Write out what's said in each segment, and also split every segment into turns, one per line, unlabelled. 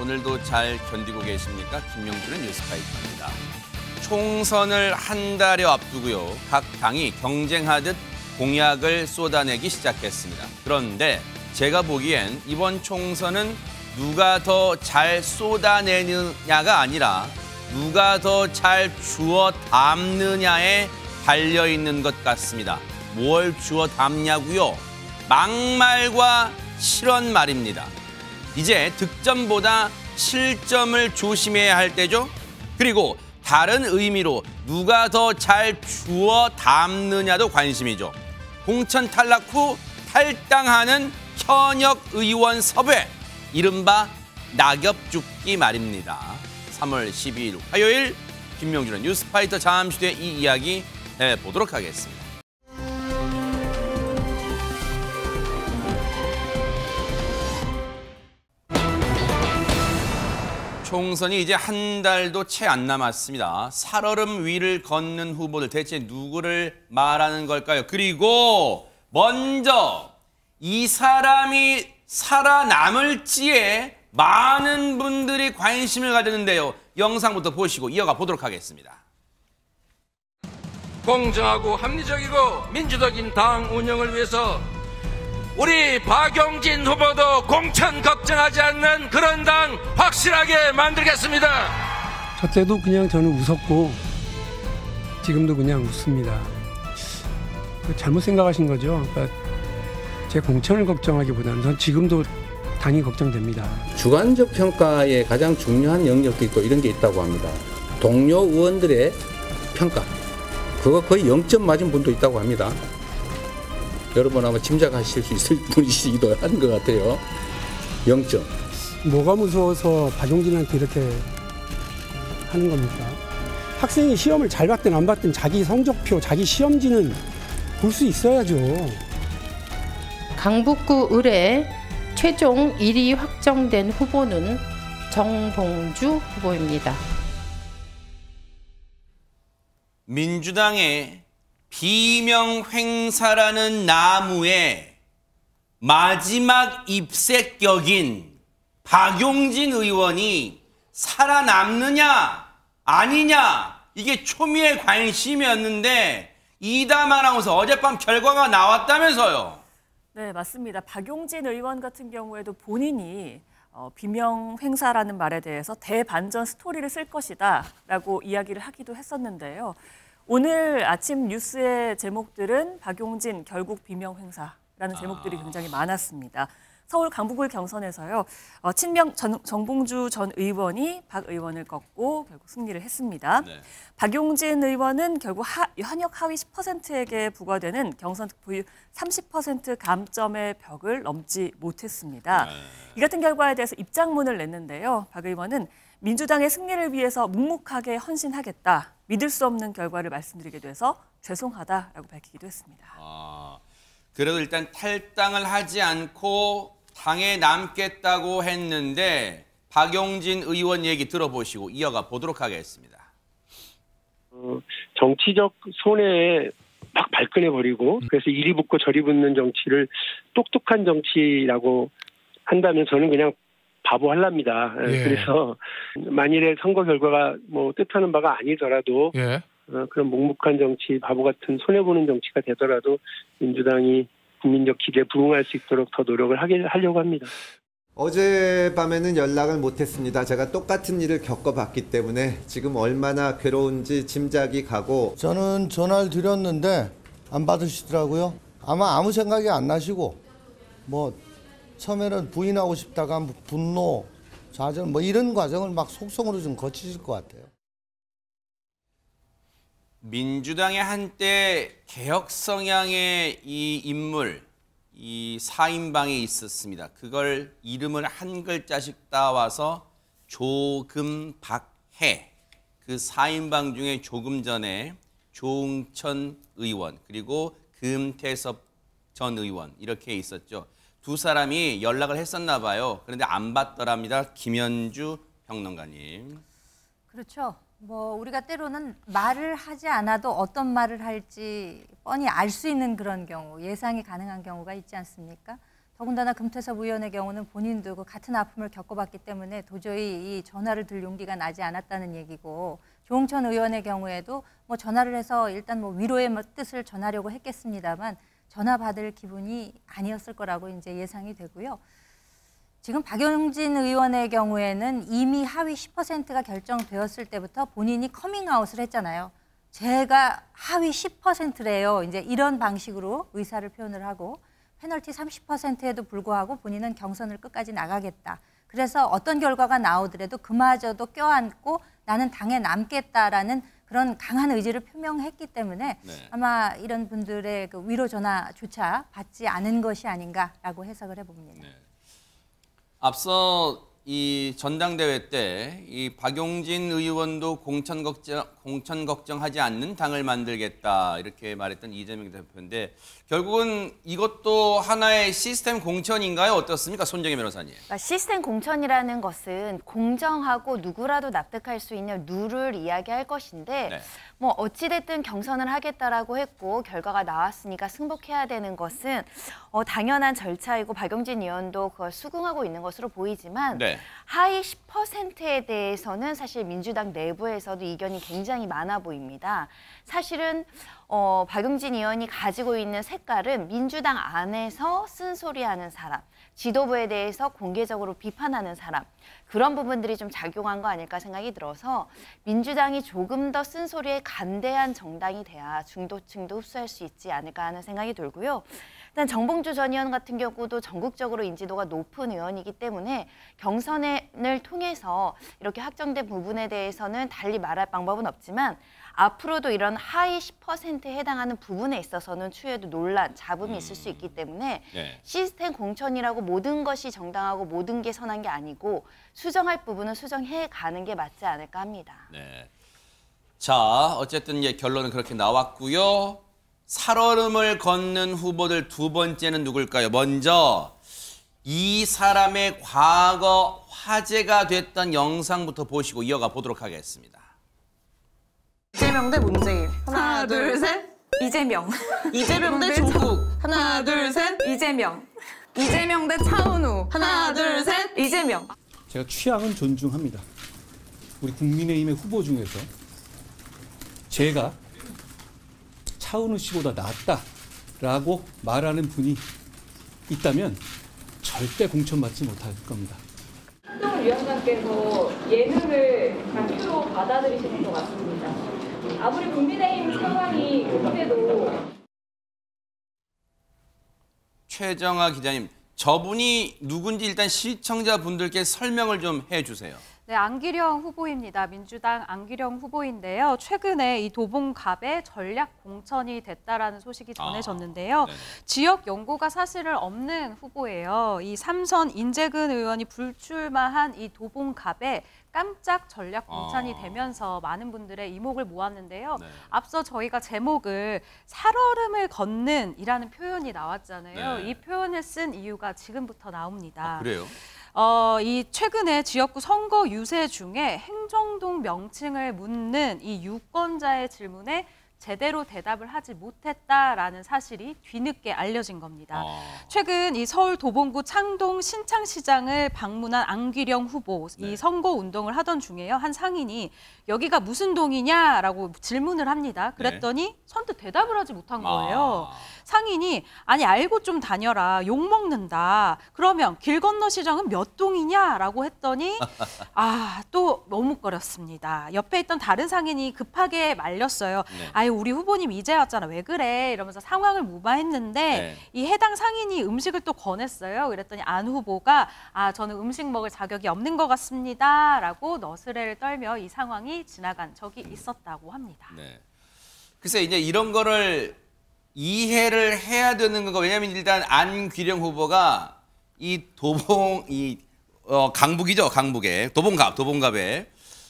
오늘도 잘 견디고 계십니까? 김명준의 뉴스파이터입니다. 총선을 한 달여 앞두고요. 각 당이 경쟁하듯 공약을 쏟아내기 시작했습니다. 그런데 제가 보기엔 이번 총선은 누가 더 잘 쏟아내느냐가 아니라 누가 더 잘 주워 담느냐에 달려있는 것 같습니다. 뭘 주워 담냐고요? 막말과 실언 말입니다. 이제 득점보다 실점을 조심해야 할 때죠. 그리고 다른 의미로 누가 더 잘 주워 담느냐도 관심이죠. 공천 탈락 후 탈당하는 현역 의원 섭외, 이른바 낙엽 줍기 말입니다. 3월 12일 화요일 김명준의 뉴스파이터 잠시 뒤에 이 이야기 해보도록 하겠습니다. 총선이 이제 한 달도 채 안 남았습니다. 살얼음 위를 걷는 후보들 대체 누구를 말하는 걸까요? 그리고 먼저 이 사람이 살아남을지에 많은 분들이 관심을 가졌는데요. 영상부터 보시고 이어가 보도록 하겠습니다.
공정하고 합리적이고 민주적인 당 운영을 위해서 우리 박용진 후보도 공천 걱정하지 않는 그런 당 확실하게 만들겠습니다.
저 때도 그냥 저는 웃었고 지금도 그냥 웃습니다. 잘못 생각하신 거죠. 그러니까 제 공천을 걱정하기보다는 전 지금도 당이 걱정됩니다.
주관적 평가에 가장 중요한 영역도 있고 이런 게 있다고 합니다. 동료 의원들의 평가, 그거 거의 0점 맞은 분도 있다고 합니다. 여러분 아마 짐작하실 수 있을 분이시기도 한 것 같아요. 0점.
뭐가 무서워서 박용진한테 이렇게 하는 겁니까? 학생이 시험을 잘 봤든 안 봤든 자기 성적표, 자기 시험지는 볼 수 있어야죠.
강북구 의뢰 최종 1위 확정된 후보는 정봉주 후보입니다.
민주당의 비명횡사라는 나무에 마지막 잎새격인 박용진 의원이 살아남느냐 아니냐, 이게 초미의 관심이었는데 이담 아나운서 어젯밤 결과가 나왔다면서요.
네, 맞습니다. 박용진 의원 같은 경우에도 본인이 비명횡사라는 말에 대해서 대반전 스토리를 쓸 것이다 라고 이야기를 하기도 했었는데요. 오늘 아침 뉴스의 제목들은 박용진 결국 비명횡사라는 제목들이 굉장히 많았습니다. 서울 강북을 경선에서요. 친명 정봉주 전 의원이 박 의원을 꺾고 결국 승리를 했습니다. 네. 박용진 의원은 결국 현역 하위 10%에게 부과되는 경선 득표율 30% 감점의 벽을 넘지 못했습니다. 네. 이 같은 결과에 대해서 입장문을 냈는데요. 박 의원은 민주당의 승리를 위해서 묵묵하게 헌신하겠다. 믿을 수 없는 결과를 말씀드리게 돼서 죄송하다라고 밝히기도 했습니다.
그래도 일단 탈당을 하지 않고 당에 남겠다고 했는데 박용진 의원 얘기 들어보시고 이어가 보도록 하겠습니다.
정치적 손해에 막 발끈해버리고 그래서 이리 붙고 저리 붙는 정치를 똑똑한 정치라고 한다면 저는 그냥 바보 할랍니다. 예. 그래서 만일에 선거 결과가 뭐 뜻하는 바가 아니더라도 예. 그런 묵묵한 정치, 바보 같은 손해보는 정치가 되더라도 민주당이 국민적 기대에 부응할 수 있도록 더 노력을 하려고 합니다.
어젯밤에는 연락을 못했습니다. 제가 똑같은 일을 겪어봤기 때문에 지금 얼마나 괴로운지 짐작이 가고.
저는 전화를 드렸는데 안 받으시더라고요. 아마 아무 생각이 안 나시고 뭐 처음에는 부인하고 싶다가 분노, 좌절 뭐 이런 과정을 막 속성으로 좀 거치실 것 같아요.
민주당의 한때 개혁 성향의 이 인물, 이 4인방이 있었습니다. 그걸 이름을 한 글자씩 따와서 조금박해. 그 4인방 중에 조금 전에 조응천 의원 그리고 금태섭 전 의원 이렇게 있었죠. 두 사람이 연락을 했었나 봐요. 그런데 안 받더랍니다. 김현주 평론가님.
그렇죠. 뭐 우리가 때로는 말을 하지 않아도 어떤 말을 할지 뻔히 알 수 있는 그런 경우, 예상이 가능한 경우가 있지 않습니까? 더군다나 금태섭 의원의 경우는 본인도 그 같은 아픔을 겪어봤기 때문에 도저히 이 전화를 들 용기가 나지 않았다는 얘기고, 조응천 의원의 경우에도 뭐 전화를 해서 일단 뭐 위로의 뜻을 전하려고 했겠습니다만 전화 받을 기분이 아니었을 거라고 이제 예상이 되고요. 지금 박용진 의원의 경우에는 이미 하위 10%가 결정되었을 때부터 본인이 커밍아웃을 했잖아요. 제가 하위 10%래요. 이제 이런 방식으로 의사를 표현을 하고, 페널티 30%에도 불구하고 본인은 경선을 끝까지 나가겠다. 그래서 어떤 결과가 나오더라도 그마저도 껴안고 나는 당에 남겠다라는 그런 강한 의지를 표명했기 때문에 아마 이런 분들의 그 위로 전화조차 받지 않은 것이 아닌가라고 해석을 해봅니다.
앞서 이 전당대회 때 이 박용진 의원도 공천 걱정하지 않는 당을 만들겠다 이렇게 말했던 이재명 대표인데, 결국은 이것도 하나의 시스템 공천인가요? 어떻습니까? 손정혜 변호사님.
그러니까 시스템 공천이라는 것은 공정하고 누구라도 납득할 수 있는 룰을 이야기할 것인데, 뭐 어찌됐든 경선을 하겠다라고 했고 결과가 나왔으니까 승복해야 되는 것은 당연한 절차이고 박용진 의원도 그걸 수긍하고 있는 것으로 보이지만, 하위 10%에 대해서는 사실 민주당 내부에서도 이견이 굉장히 많아 보입니다. 사실은 박용진 의원이 가지고 있는 색깔은 민주당 안에서 쓴소리하는 사람, 지도부에 대해서 공개적으로 비판하는 사람, 그런 부분들이 좀 작용한 거 아닐까 생각이 들어서 민주당이 조금 더 쓴소리에 간대한 정당이 돼야 중도층도 흡수할 수 있지 않을까 하는 생각이 들고요. 일단 정봉주 전 의원 같은 경우도 전국적으로 인지도가 높은 의원이기 때문에 경선을 통해서 이렇게 확정된 부분에 대해서는 달리 말할 방법은 없지만, 앞으로도 이런 하위 10%에 해당하는 부분에 있어서는 추후에도 논란, 잡음이 있을 수 있기 때문에 시스템 공천이라고 모든 것이 정당하고 모든 게 선한 게 아니고 수정할 부분은 수정해 가는 게 맞지 않을까 합니다.
자, 어쨌든 이제 결론은 그렇게 나왔고요. 살얼음을 걷는 후보들 두 번째는 누굴까요? 먼저 이 사람의 과거 화제가 됐던 영상부터 보시고 이어가 보도록 하겠습니다.
이재명 대 문재인. 하나, 둘, 셋. 이재명. 이재명 대 조국. 하나, 둘, 셋. 이재명. 이재명 대 차은우. 하나, 둘, 셋. 이재명.
제가 취향은 존중합니다. 우리 국민의힘의 후보 중에서 제가 차은우 씨보다 낫다라고 말하는 분이 있다면 절대 공천받지 못할 겁니다.
한동훈 위원장께서 예능을 다큐로 받아들이시는 것 같습니다. 아무리 국민의힘 상황이 그때도.
최정아 기자님, 저분이 누군지 일단 시청자분들께 설명을 좀 해주세요.
네, 안기령 후보입니다. 민주당 안기령 후보인데요. 최근에 이 도봉갑에 전략 공천이 됐다라는 소식이 전해졌는데요. 지역 연고가 사실은 없는 후보예요. 이 삼선 인재근 의원이 불출마한 이 도봉갑에 깜짝 전략 공천이 되면서 많은 분들의 이목을 모았는데요. 앞서 저희가 제목을 살얼음을 걷는 이라는 표현이 나왔잖아요. 이 표현을 쓴 이유가 지금부터 나옵니다.
그래요?
이 최근에 지역구 선거 유세 중에 행정동 명칭을 묻는 이 유권자의 질문에 제대로 대답을 하지 못했다라는 사실이 뒤늦게 알려진 겁니다. 최근 이 서울 도봉구 창동 신창시장을 방문한 안기령 후보, 이 선거 운동을 하던 중에요. 한 상인이 여기가 무슨 동이냐라고 질문을 합니다. 그랬더니 선뜻 대답을 하지 못한 거예요. 상인이 아니 알고 좀 다녀라, 욕먹는다. 그러면 길 건너 시장은 몇 동이냐라고 했더니 또 머뭇거렸습니다. 옆에 있던 다른 상인이 급하게 말렸어요. 아유 우리 후보님 이제 왔잖아, 왜 그래? 이러면서 상황을 무마했는데 이 해당 상인이 음식을 또 권했어요. 그랬더니 안 후보가 저는 음식 먹을 자격이 없는 것 같습니다 라고 너스레를 떨며 이 상황이 지나간 적이 있었다고 합니다.
글쎄 이제 이런 거를 이해를 해야 되는 거가, 왜냐하면 일단 안귀령 후보가 이 강북이죠, 강북에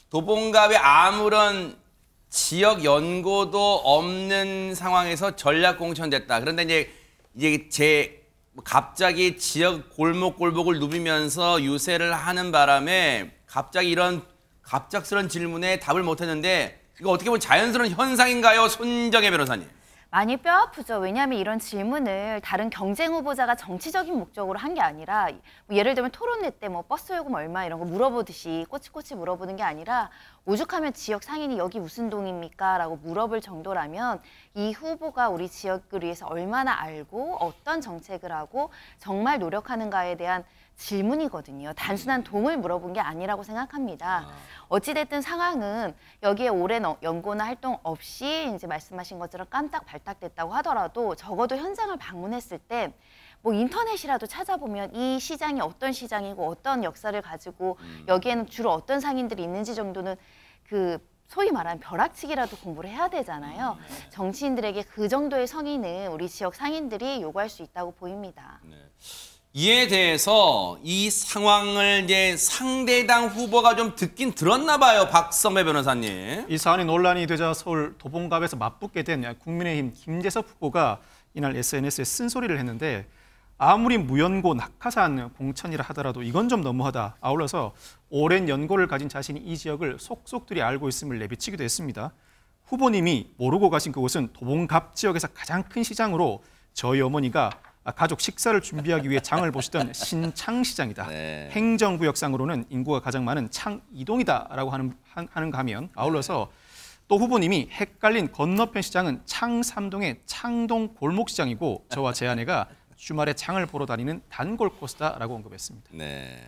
도봉갑에 아무런 지역 연고도 없는 상황에서 전략 공천됐다. 그런데 이제 갑자기 지역 골목골목을 누비면서 유세를 하는 바람에 갑자기 이런 갑작스런 질문에 답을 못했는데, 이거 어떻게 보면 자연스러운 현상인가요, 손정혜 변호사님?
많이 뼈아프죠. 왜냐하면 이런 질문을 다른 경쟁 후보자가 정치적인 목적으로 한 게 아니라 뭐 예를 들면 토론회 때 뭐 버스 요금 얼마 이런 거 물어보듯이 꼬치꼬치 물어보는 게 아니라 오죽하면 지역 상인이 여기 무슨 동입니까? 라고 물어볼 정도라면 이 후보가 우리 지역을 위해서 얼마나 알고 어떤 정책을 하고 정말 노력하는가에 대한 질문이거든요. 단순한 동을 물어본 게 아니라고 생각합니다. 어찌됐든 상황은 여기에 오랜 연고나 활동 없이 이제 말씀하신 것처럼 깜딱 발탁됐다고 하더라도 적어도 현장을 방문했을 때 뭐 인터넷이라도 찾아보면 이 시장이 어떤 시장이고 어떤 역사를 가지고 여기에는 주로 어떤 상인들이 있는지 정도는 그 소위 말하는 벼락치기라도 공부를 해야 되잖아요. 정치인들에게 그 정도의 성의는 우리 지역 상인들이 요구할 수 있다고 보입니다.
이에 대해서 이 상황을 이제 상대당 후보가 좀 듣긴 들었나 봐요, 박성배 변호사님.
이 사안이 논란이 되자 서울 도봉갑에서 맞붙게 된 국민의힘 김재섭 후보가 이날 SNS에 쓴소리를 했는데 아무리 무연고 낙하산 공천이라 하더라도 이건 좀 너무하다. 아울러서 오랜 연고를 가진 자신이 이 지역을 속속들이 알고 있음을 내비치기도 했습니다. 후보님이 모르고 가신 그곳은 도봉갑 지역에서 가장 큰 시장으로 저희 어머니가 가족 식사를 준비하기 위해 장을 보시던 신창시장이다. 행정구역상으로는 인구가 가장 많은 창이동이다라고 하는 가면 아울러서 또 후보님이 헷갈린 건너편 시장은 창삼동의 창동 골목시장이고 저와 제 아내가 주말에 장을 보러 다니는 단골 코스다라고 언급했습니다.
네.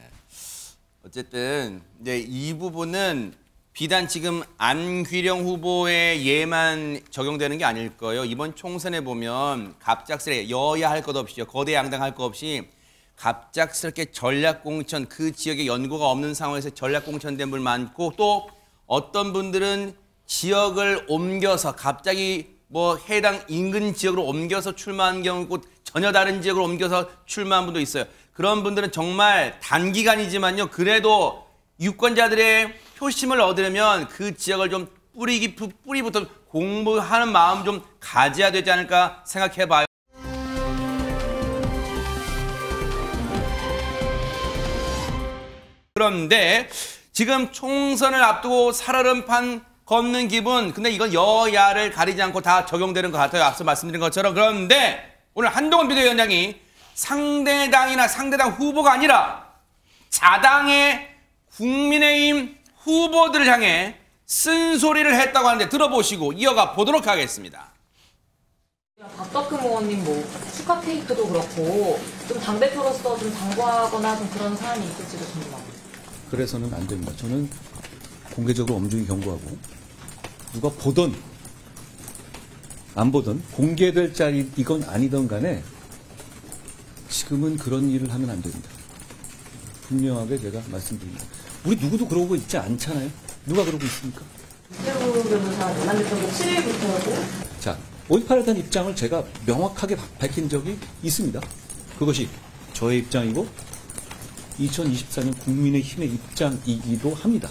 어쨌든 이제 이 부분은 비단 지금 안휘령 후보의 예만 적용되는 게 아닐 거예요. 이번 총선에 보면 갑작스레 여야 할 것 없이요. 거대 양당 할 것 없이 갑작스럽게 전략공천, 그 지역에 연고가 없는 상황에서 전략공천된 분 많고 또 어떤 분들은 지역을 옮겨서 갑자기 뭐 해당 인근 지역으로 옮겨서 출마한 경우고 전혀 다른 지역으로 옮겨서 출마한 분도 있어요. 그런 분들은 정말 단기간이지만요. 그래도 유권자들의 표심을 얻으려면 그 지역을 좀 뿌리부터 공부하는 마음 좀 가져야 되지 않을까 생각해봐요. 그런데 지금 총선을 앞두고 살얼음판 걷는 기분, 근데 이건 여야를 가리지 않고 다 적용되는 것 같아요. 앞서 말씀드린 것처럼. 그런데 오늘 한동훈 비대위원장이 상대당이나 상대당 후보가 아니라 자당의 국민의힘 후보들을 향해 쓴소리를 했다고 하는데 들어보시고 이어가 보도록 하겠습니다.
박덕흠 의원님 뭐 축하 케이크도 그렇고 좀 당대표로서 좀 당부하거나 좀 그런 사안이 있을지도 궁금합니다.
그래서는 안 됩니다. 저는 공개적으로 엄중히 경고하고 누가 보던 안 보던 공개될 자리이건 아니던 간에 지금은 그런 일을 하면 안 됩니다. 분명하게 제가 말씀드립니다. 우리 누구도 그러고 있지 않잖아요. 누가 그러고 있습니까?
이재명 변호사 논란됐던 게 7일부터고.
자, 5.18에 대한 입장을 제가 명확하게 밝힌 적이 있습니다. 그것이 저의 입장이고 2024년 국민의힘의 입장이기도 합니다.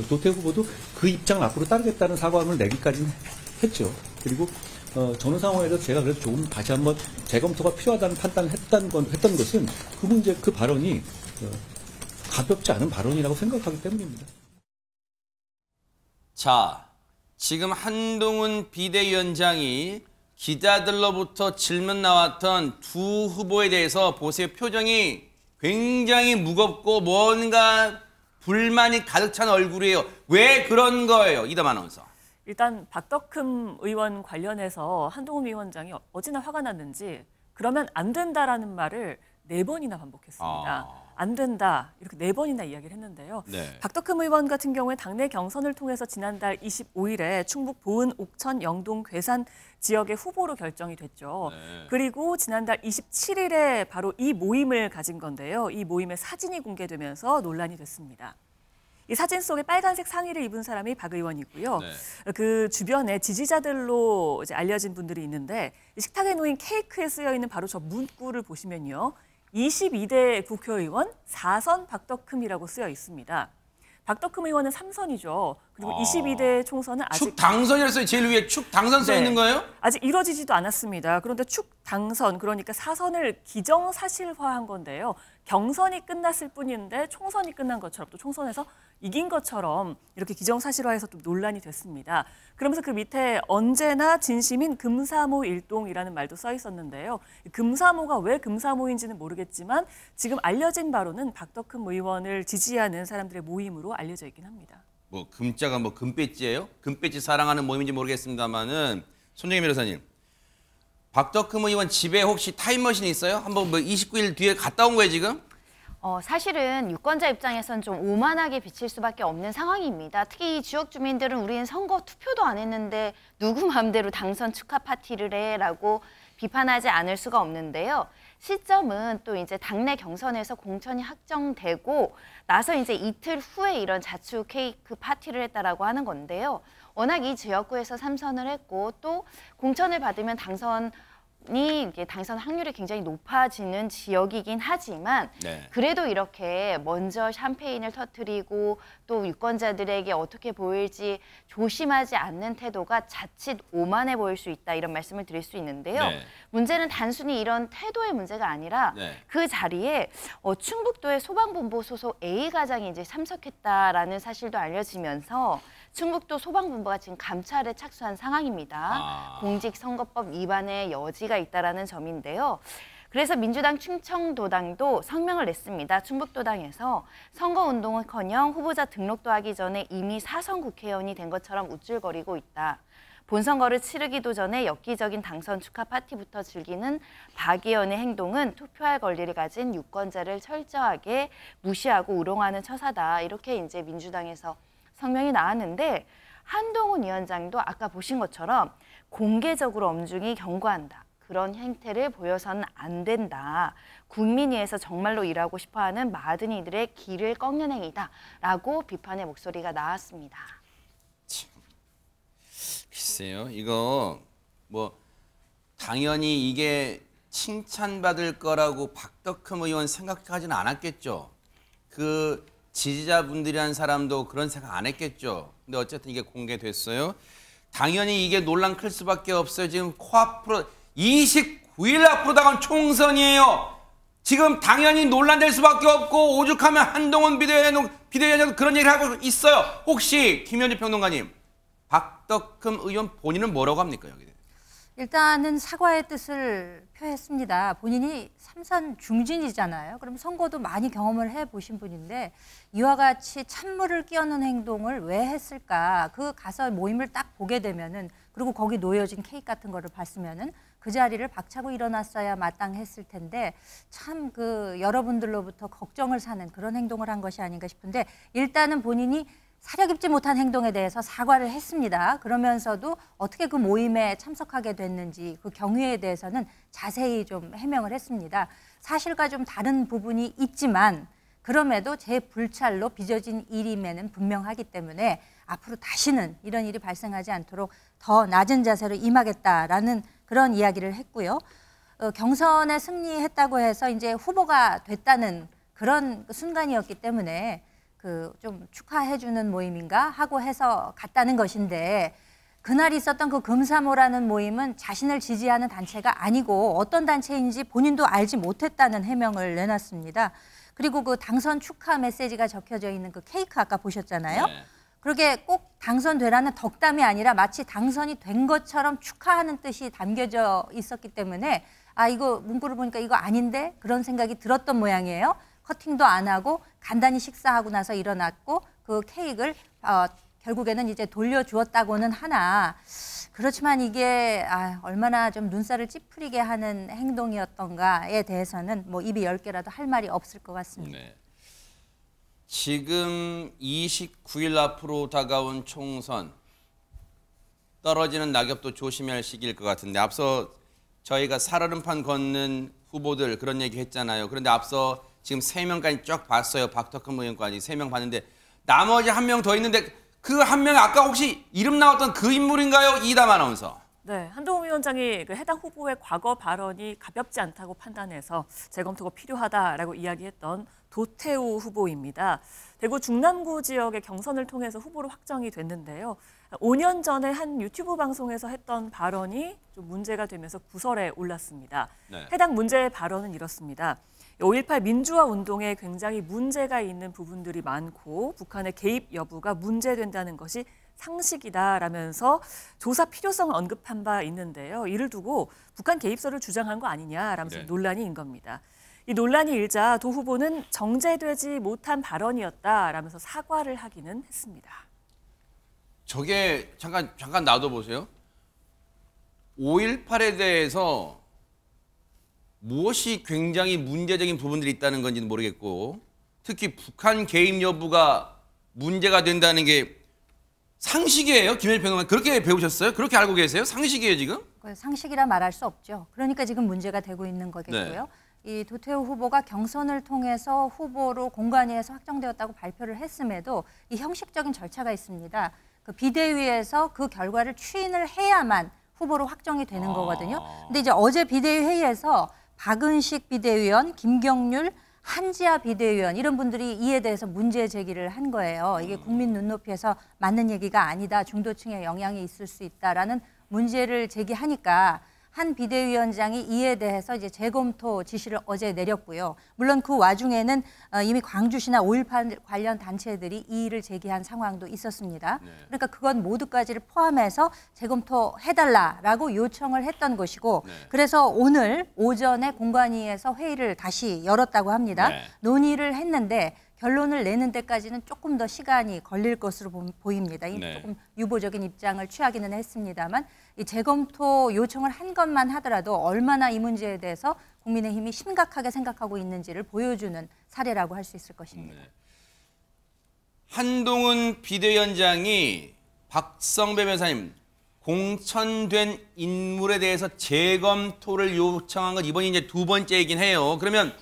노태우 후보도 그 입장을 앞으로 따르겠다는 사과문을 내기까지는 했죠. 그리고 저는 상황에서 제가 그래서 조금 다시 한번 재검토가 필요하다는 판단을 했던 것은 그 문제, 그 발언이 가볍지 않은 발언이라고 생각하기 때문입니다.
자, 지금 한동훈 비대위원장이 기자들로부터 질문 나왔던 두 후보에 대해서 보세요. 표정이 굉장히 무겁고 뭔가 불만이 가득 찬 얼굴이에요. 왜 그런 거예요? 이담 아나운서.
일단 박덕흠 의원 관련해서 한동훈 위원장이 어찌나 화가 났는지 그러면 안 된다라는 말을 4번이나 반복했습니다. 안 된다 이렇게 4번이나 이야기를 했는데요.
네.
박덕흠 의원 같은 경우에 당내 경선을 통해서 지난달 25일에 충북 보은, 옥천, 영동, 괴산 지역의 후보로 결정이 됐죠.
네.
그리고 지난달 27일에 바로 이 모임을 가진 건데요. 이 모임의 사진이 공개되면서 논란이 됐습니다. 이 사진 속에 빨간색 상의를 입은 사람이 박 의원이고요.
네.
그 주변에 지지자들로 이제 알려진 분들이 있는데 식탁에 놓인 케이크에 쓰여 있는 바로 저 문구를 보시면요. 22대 국회의원 4선 박덕흠이라고 쓰여 있습니다. 박덕흠 의원은 3선이죠. 그리고 22대 총선은 아직
축 당선이라서 써요. 제일 위에 축 당선 써 있는 거예요?
아직 이루어지지도 않았습니다. 그런데 축 당선, 그러니까 4선을 기정사실화한 건데요. 경선이 끝났을 뿐인데 총선이 끝난 것처럼 또 총선에서 이긴 것처럼 이렇게 기정사실화해서 좀 논란이 됐습니다. 그러면서 그 밑에 언제나 진심인 금사모 일동이라는 말도 써 있었는데요. 금사모가 왜 금사모인지는 모르겠지만 지금 알려진 바로는 박덕흠 의원을 지지하는 사람들의 모임으로 알려져 있긴 합니다.
뭐 금자가 뭐 금배지예요? 금배지 사랑하는 모임인지 모르겠습니다만은 손정희 변호사님, 박덕흠 의원 집에 혹시 타임머신이 있어요? 한번 뭐 29일 뒤에 갔다 온 거예요 지금?
사실은 유권자 입장에선 좀 오만하게 비칠 수밖에 없는 상황입니다. 특히 이 지역 주민들은 우리는 선거 투표도 안 했는데 누구 마음대로 당선 축하 파티를 해라고 비판하지 않을 수가 없는데요. 시점은 또 이제 당내 경선에서 공천이 확정되고 나서 이제 이틀 후에 이런 자축 케이크 파티를 했다라고 하는 건데요. 워낙 이 지역구에서 3선을 했고 또 공천을 받으면 당선 확률이 굉장히 높아지는 지역이긴 하지만 그래도 이렇게 먼저 샴페인을 터뜨리고 또 유권자들에게 어떻게 보일지 조심하지 않는 태도가 자칫 오만해 보일 수 있다 이런 말씀을 드릴 수 있는데요. 문제는 단순히 이런 태도의 문제가 아니라 그 자리에 충북도의 소방본부 소속 A 가장이 이제 참석했다라는 사실도 알려지면서 충북도 소방본부가 지금 감찰에 착수한 상황입니다. 공직선거법 위반의 여지가 있다라는 점인데요. 그래서 민주당 충청도당도 성명을 냈습니다. 충북도당에서 선거운동은커녕 후보자 등록도 하기 전에 이미 사선 국회의원이 된 것처럼 우쭐거리고 있다. 본선거를 치르기도 전에 엽기적인 당선 축하 파티부터 즐기는 박 의원의 행동은 투표할 권리를 가진 유권자를 철저하게 무시하고 우롱하는 처사다. 이렇게 이제 민주당에서 성명이 나왔는데 한동훈 위원장도 아까 보신 것처럼 공개적으로 엄중히 경고한다. 그런 행태를 보여서는 안 된다. 국민 위해서 정말로 일하고 싶어하는 많은 이들의 길을 꺾는 행위다라고 비판의 목소리가 나왔습니다.
글쎄요, 이거 뭐 당연히 이게 칭찬받을 거라고 박덕흠 의원 생각하지는 않았겠죠. 그 지지자분들이라는 사람도 그런 생각 안 했겠죠. 근데 어쨌든 이게 공개됐어요. 당연히 이게 논란 클 수밖에 없어요. 지금 코앞으로 29일 앞으로 다가온 총선이에요. 지금 당연히 논란될 수밖에 없고 오죽하면 한동훈 비대위원장도 그런 얘기를 하고 있어요. 혹시 김현주 평론가님, 박덕흠 의원 본인은 뭐라고 합니까 여기?
일단은 사과의 뜻을 표했습니다. 본인이 3선 중진이잖아요. 그럼 선거도 많이 경험을 해보신 분인데 이와 같이 찬물을 끼얹는 행동을 왜 했을까? 그 가서 모임을 딱 보게 되면은 그리고 거기 놓여진 케이크 같은 거를 봤으면은 그 자리를 박차고 일어났어야 마땅했을 텐데 참 그 여러분들로부터 걱정을 사는 그런 행동을 한 것이 아닌가 싶은데 일단은 본인이 사려 깊지 못한 행동에 대해서 사과를 했습니다. 그러면서도 어떻게 그 모임에 참석하게 됐는지 그 경위에 대해서는 자세히 좀 해명을 했습니다. 사실과 좀 다른 부분이 있지만 그럼에도 제 불찰로 빚어진 일임에는 분명하기 때문에 앞으로 다시는 이런 일이 발생하지 않도록 더 낮은 자세로 임하겠다라는 그런 이야기를 했고요. 경선에 승리했다고 해서 이제 후보가 됐다는 그런 순간이었기 때문에 좀 축하해주는 모임인가 하고 해서 갔다는 것인데 그날 있었던 그 금사모라는 모임은 자신을 지지하는 단체가 아니고 어떤 단체인지 본인도 알지 못했다는 해명을 내놨습니다. 그리고 그 당선 축하 메시지가 적혀져 있는 그 케이크 아까 보셨잖아요. 그렇게 꼭 당선되라는 덕담이 아니라 마치 당선이 된 것처럼 축하하는 뜻이 담겨져 있었기 때문에 아 이거 문구를 보니까 이거 아닌데 그런 생각이 들었던 모양이에요. 커팅도 안 하고 간단히 식사하고 나서 일어났고 그 케이크를 결국에는 이제 돌려주었다고는 하나 그렇지만 이게 얼마나 좀 눈살을 찌푸리게 하는 행동이었던가에 대해서는 뭐 입이 10개라도 할 말이 없을 것 같습니다.
네. 지금 29일 앞으로 다가온 총선 떨어지는 낙엽도 조심해야 할 시기일 것 같은데 앞서 저희가 살얼음판 걷는 후보들 그런 얘기 했잖아요. 그런데 앞서 지금 3명까지 쫙 봤어요. 박덕흠 의원까지 3명 봤는데 나머지 1명 더 있는데 그 한 명이 아까 혹시 이름 나왔던 그 인물인가요? 이담 아나운서.
네, 한동훈 위원장이 그 해당 후보의 과거 발언이 가볍지 않다고 판단해서 재검토가 필요하다라고 이야기했던 도태우 후보입니다. 대구 중남구 지역의 경선을 통해서 후보로 확정이 됐는데요. 5년 전에 한 유튜브 방송에서 했던 발언이 좀 문제가 되면서 구설에 올랐습니다. 해당 문제의 발언은 이렇습니다. 5.18 민주화 운동에 굉장히 문제가 있는 부분들이 많고 북한의 개입 여부가 문제된다는 것이 상식이다라면서 조사 필요성을 언급한 바 있는데요. 이를 두고 북한 개입설을 주장한 거 아니냐라면서
네.
논란이 인 겁니다. 이 논란이 일자 도 후보는 정제되지 못한 발언이었다라면서 사과를 하기는 했습니다.
저게 잠깐 놔둬보세요. 5.18에 대해서 무엇이 굉장히 문제적인 부분들이 있다는 건지는 모르겠고 특히 북한 개입 여부가 문제가 된다는 게 상식이에요? 김현일 평론가 그렇게 배우셨어요? 그렇게 알고 계세요? 상식이에요 지금?
상식이라 말할 수 없죠. 그러니까 지금 문제가 되고 있는 거겠고요. 이 도태우 후보가 경선을 통해서 후보로 공관위에서 확정되었다고 발표를 했음에도 이 형식적인 절차가 있습니다. 그 비대위에서 그 결과를 추인을 해야만 후보로 확정이 되는 거거든요. 근데 이제 어제 비대위 회의에서 박은식 비대위원, 김경률, 한지아 비대위원 이런 분들이 이에 대해서 문제 제기를 한 거예요. 이게 국민 눈높이에서 맞는 얘기가 아니다. 중도층에 영향이 있을 수 있다라는 문제를 제기하니까 한 비대위원장이 이에 대해서 이제 재검토 지시를 어제 내렸고요. 물론 그 와중에는 이미 광주시나 5.18 관련 단체들이 이의를 제기한 상황도 있었습니다. 그러니까 그건 모두까지를 포함해서 재검토해달라라고 요청을 했던 것이고 그래서 오늘 오전에 공관위에서 회의를 다시 열었다고 합니다. 논의를 했는데 결론을 내는 데까지는 조금 더 시간이 걸릴 것으로 보입니다. 조금 유보적인 입장을 취하기는 했습니다만 이 재검토 요청을 한 것만 하더라도 얼마나 이 문제에 대해서 국민의힘이 심각하게 생각하고 있는지를 보여주는 사례라고 할 수 있을 것입니다.
한동훈 비대위원장이 박성배 변호사님 공천된 인물에 대해서 재검토를 요청한 건 이번이 이제 두 번째이긴 해요. 그러면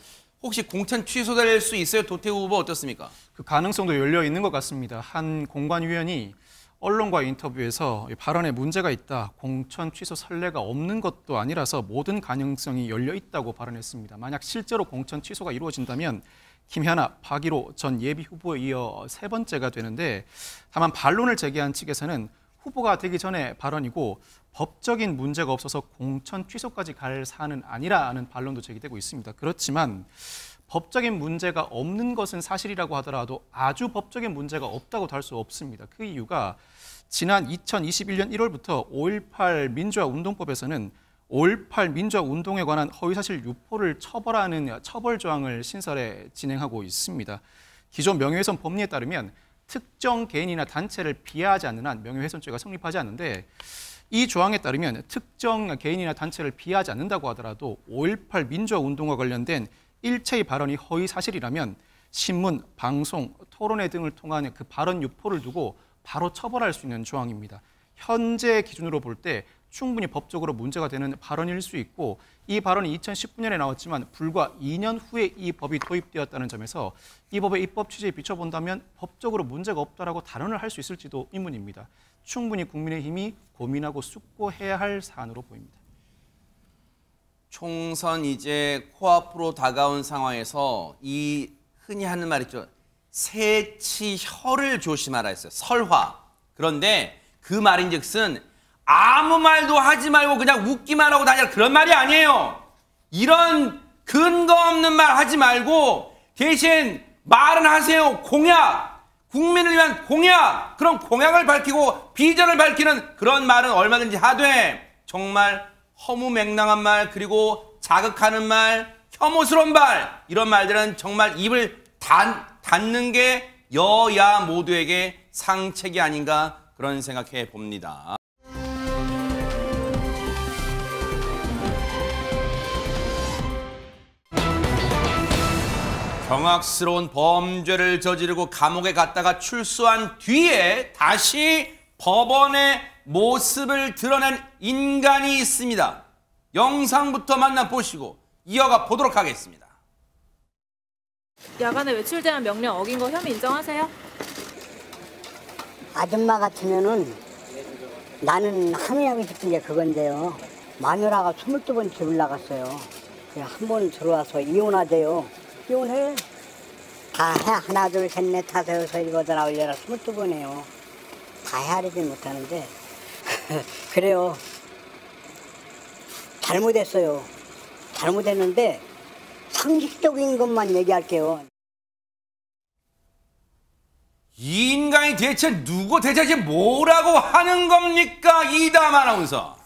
혹시 공천 취소될 수 있어요? 도태우 후보 어떻습니까?
그 가능성도 열려 있는 것 같습니다. 한 공관위원이 언론과 인터뷰에서 발언에 문제가 있다, 공천 취소 선례가 없는 것도 아니라서 모든 가능성이 열려 있다고 발언했습니다. 만약 실제로 공천 취소가 이루어진다면 김현아, 박일호 전 예비 후보에 이어 세 번째가 되는데 다만 반론을 제기한 측에서는 후보가 되기 전에 발언이고 법적인 문제가 없어서 공천 취소까지 갈 사안은 아니라는 반론도 제기되고 있습니다. 그렇지만 법적인 문제가 없는 것은 사실이라고 하더라도 아주 법적인 문제가 없다고도 할 수 없습니다. 그 이유가 지난 2021년 1월부터 5.18 민주화운동법에서는 5.18 민주화운동에 관한 허위사실 유포를 처벌하는 처벌 조항을 신설해 진행하고 있습니다. 기존 명예훼손 법리에 따르면 특정 개인이나 단체를 비하하지 않는 한 명예훼손죄가 성립하지 않는데 이 조항에 따르면 특정 개인이나 단체를 비하하지 않는다고 하더라도 5.18 민주화운동과 관련된 일체의 발언이 허위 사실이라면 신문, 방송, 토론회 등을 통한 그 발언 유포를 두고 바로 처벌할 수 있는 조항입니다. 현재 기준으로 볼 때 충분히 법적으로 문제가 되는 발언일 수 있고 이 발언이 2019년에 나왔지만 불과 2년 후에 이 법이 도입되었다는 점에서 이 법의 입법 취지에 비춰본다면 법적으로 문제가 없다라고 단언을 할 수 있을지도 의문입니다. 충분히 국민의힘이 고민하고 숙고해야 할 사안으로 보입니다.
총선 이제 코앞으로 다가온 상황에서 이 흔히 하는 말 있죠. 새치혀를 조심하라 했어요. 설화. 그런데 그 말인즉슨 아무 말도 하지 말고 그냥 웃기만 하고 다니라 그런 말이 아니에요. 이런 근거 없는 말 하지 말고 대신 말은 하세요. 공약. 국민을 위한 공약. 그런 공약을 밝히고 비전을 밝히는 그런 말은 얼마든지 하되 정말 허무맹랑한 말 그리고 자극하는 말, 혐오스러운 말 이런 말들은 정말 입을 닫는 게 여야 모두에게 상책이 아닌가 그런 생각해 봅니다. 경악스러운 범죄를 저지르고 감옥에 갔다가 출소한 뒤에 다시 법원의 모습을 드러낸 인간이 있습니다. 영상부터 만나보시고 이어가 보도록 하겠습니다.
야간에 외출 제한 명령 어긴 거 혐의 인정하세요?
아줌마 같으면은 나는 항의하고 싶은 게 그건데요. 마누라가 22번째 올라갔어요. 한 번 들어와서 이혼하재요. 이혼해. 다 해. 하나, 둘, 셋, 넷, 다섯, 여섯, 일곱, 여덟, 아홉, 열, 22번이에요. 다 헤아리지 못하는데 그래요. 잘못했어요. 잘못했는데 상식적인 것만 얘기할게요.
이 인간이 대체 누구 대체 뭐라고 하는 겁니까? 이담 아나운서.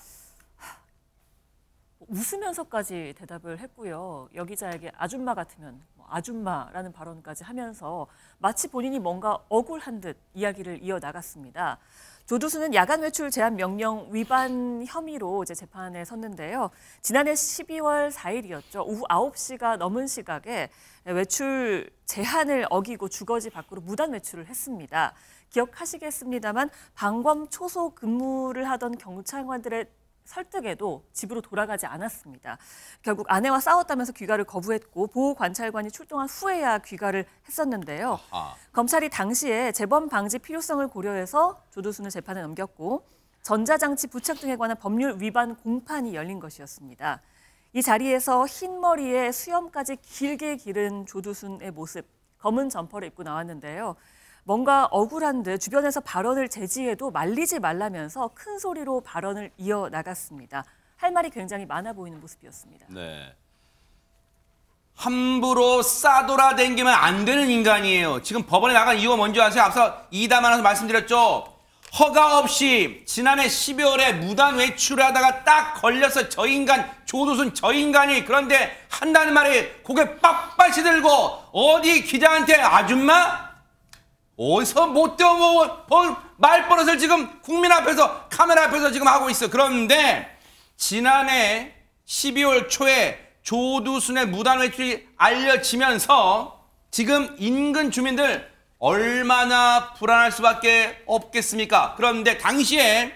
웃으면서까지 대답을 했고요. 여 기자에게 아줌마 같으면 아줌마라는 발언까지 하면서 마치 본인이 뭔가 억울한 듯 이야기를 이어나갔습니다. 조두순은 야간 외출 제한 명령 위반 혐의로 이제 재판에 섰는데요. 지난해 12월 4일이었죠. 오후 9시가 넘은 시각에 외출 제한을 어기고 주거지 밖으로 무단 외출을 했습니다. 기억하시겠습니다만 방범 초소 근무를 하던 경찰관들의 설득에도 집으로 돌아가지 않았습니다. 결국 아내와 싸웠다면서 귀가를 거부했고 보호관찰관이 출동한 후에야 귀가를 했었는데요. 검찰이 당시에 재범 방지 필요성을 고려해서 조두순을 재판에 넘겼고 전자장치 부착 등에 관한 법률 위반 공판이 열린 것이었습니다. 이 자리에서 흰 머리에 수염까지 길게 기른 조두순의 모습, 검은 점퍼를 입고 나왔는데요. 뭔가 억울한 듯 주변에서 발언을 제지해도 말리지 말라면서 큰 소리로 발언을 이어나갔습니다. 할 말이 굉장히 많아 보이는 모습이었습니다.
네. 함부로 싸돌아다니면 안 되는 인간이에요. 지금 법원에 나간 이유가 뭔지 아세요? 앞서 이담 아나운서 말씀드렸죠. 허가 없이 지난해 12월에 무단 외출을 하다가 딱 걸려서 저 인간, 조두순 저 인간이 그런데 한다는 말에 고개 빳빳이 들고 어디 기자한테 아줌마? 어디서 못되어 말버릇을 지금 국민 앞에서 카메라 앞에서 지금 하고 있어. 그런데 지난해 12월 초에 조두순의 무단 외출이 알려지면서 지금 인근 주민들 얼마나 불안할 수밖에 없겠습니까? 그런데 당시에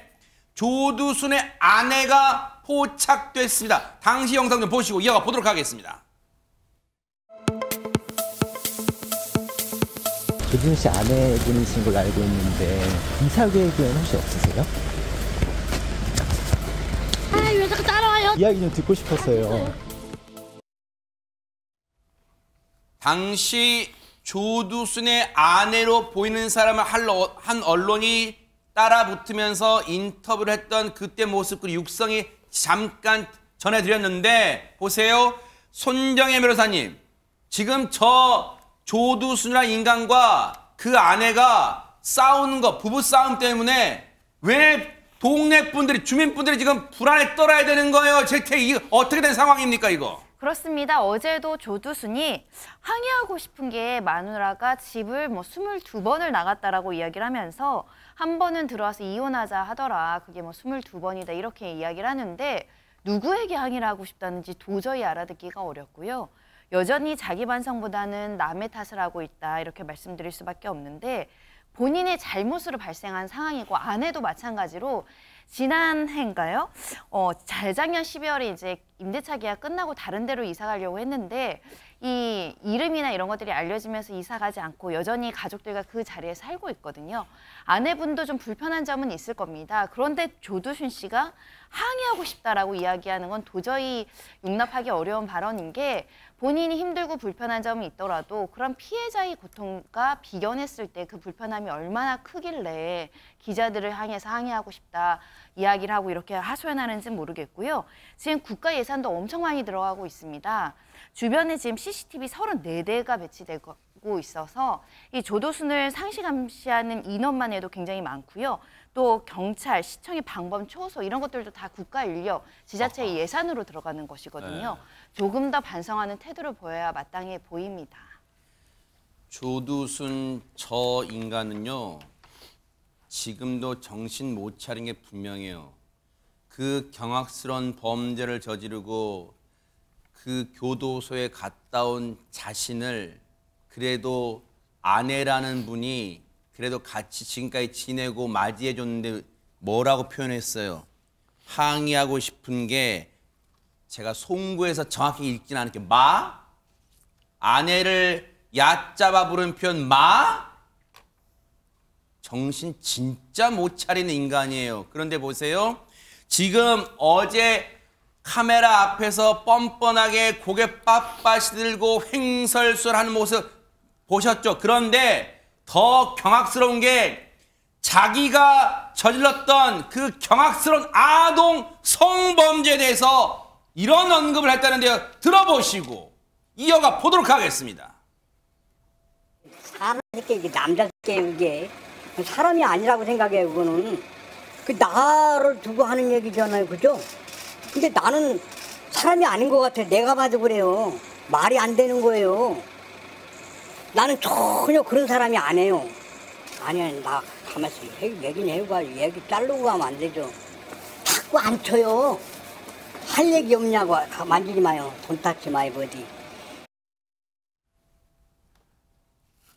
조두순의 아내가 포착됐습니다. 당시 영상 좀 보시고 이어가 보도록 하겠습니다.
조두순 씨 아내분이신 걸로 알고 있는데 이사 계획은 혹시 없으세요?
왜 자꾸 따라와요?
이야기 좀 듣고 싶었어요.
당시 조두순의 아내로 보이는 사람을 한 언론이 따라붙으면서 인터뷰를 했던 그때 모습 그리고 육성이 잠깐 전해드렸는데 보세요. 손정혜 변호사님, 지금 저 조두순이라는 인간과 그 아내가 싸우는 거, 부부싸움 때문에 왜 동네 분들이, 주민분들이 지금 불안에 떨어야 되는 거예요? 이게 어떻게 된 상황입니까, 이거?
그렇습니다. 어제도 조두순이 항의하고 싶은 게 마누라가 집을 22번을 나갔다라고 이야기를 하면서 한 번은 들어와서 이혼하자 하더라. 그게 22번이다 이렇게 이야기를 하는데 누구에게 항의를 하고 싶다는지 도저히 알아듣기가 어렵고요. 여전히 자기 반성보다는 남의 탓을 하고 있다 이렇게 말씀드릴 수밖에 없는데 본인의 잘못으로 발생한 상황이고 아내도 마찬가지로 지난해인가요? 재작년 12월에 이제 임대차 계약 끝나고 다른 데로 이사 가려고 했는데 이 이름이나 이런 것들이 알려지면서 이사 가지 않고 여전히 가족들과 그 자리에 살고 있거든요. 아내분도 좀 불편한 점은 있을 겁니다. 그런데 조두순 씨가 항의하고 싶다라고 이야기하는 건 도저히 용납하기 어려운 발언인 게 본인이 힘들고 불편한 점이 있더라도 그런 피해자의 고통과 비견했을 때 그 불편함이 얼마나 크길래 기자들을 향해서 항의하고 싶다 이야기를 하고 이렇게 하소연하는지는 모르겠고요. 지금 국가 예산도 엄청 많이 들어가고 있습니다. 주변에 지금 CCTV 34대가 배치되고 있어서 이 조두순을 상시 감시하는 인원만 해도 굉장히 많고요. 또 경찰, 시청의 방범 초소 이런 것들도 다 국가 인력, 지자체의 예산으로 들어가는 것이거든요.
네.
조금 더 반성하는 태도를 보여야 마땅해 보입니다.
조두순 저 인간은요. 지금도 정신 못 차린 게 분명해요. 그 경악스러운 범죄를 저지르고 그 교도소에 갔다 온 자신을 그래도 아내라는 분이 그래도 같이 지금까지 지내고 맞이해 줬는데 뭐라고 표현했어요? 항의하고 싶은 게 제가 송구해서 정확히 읽지는 않을게 아내를 얕잡아 부른 표현 정신 진짜 못 차리는 인간이에요. 그런데 보세요. 지금 어제 카메라 앞에서 뻔뻔하게 고개 빳빳이 들고 횡설수설하는 모습 보셨죠? 그런데 더 경악스러운 게 자기가 저질렀던 그 경악스러운 아동 성범죄에 대해서 이런 언급을 했다는데요. 들어보시고 이어가 보도록 하겠습니다.
사람 새끼 이게 남자 새끼 이게 사람이 아니라고 생각해요. 그거는 그 나를 두고 하는 얘기잖아요, 그죠? 근데 나는 사람이 아닌 것 같아. 내가 봐도 그래요. 말이 안 되는 거예요. 나는 전혀 그런 사람이 아니에요. 아니야, 나 가만있어. 얘기는 해고 얘기 자르고 가면 안 되죠. 자꾸 안 쳐요. 할 얘기 없냐고. 만지지 마요. 돈 닦지 마요, 어디.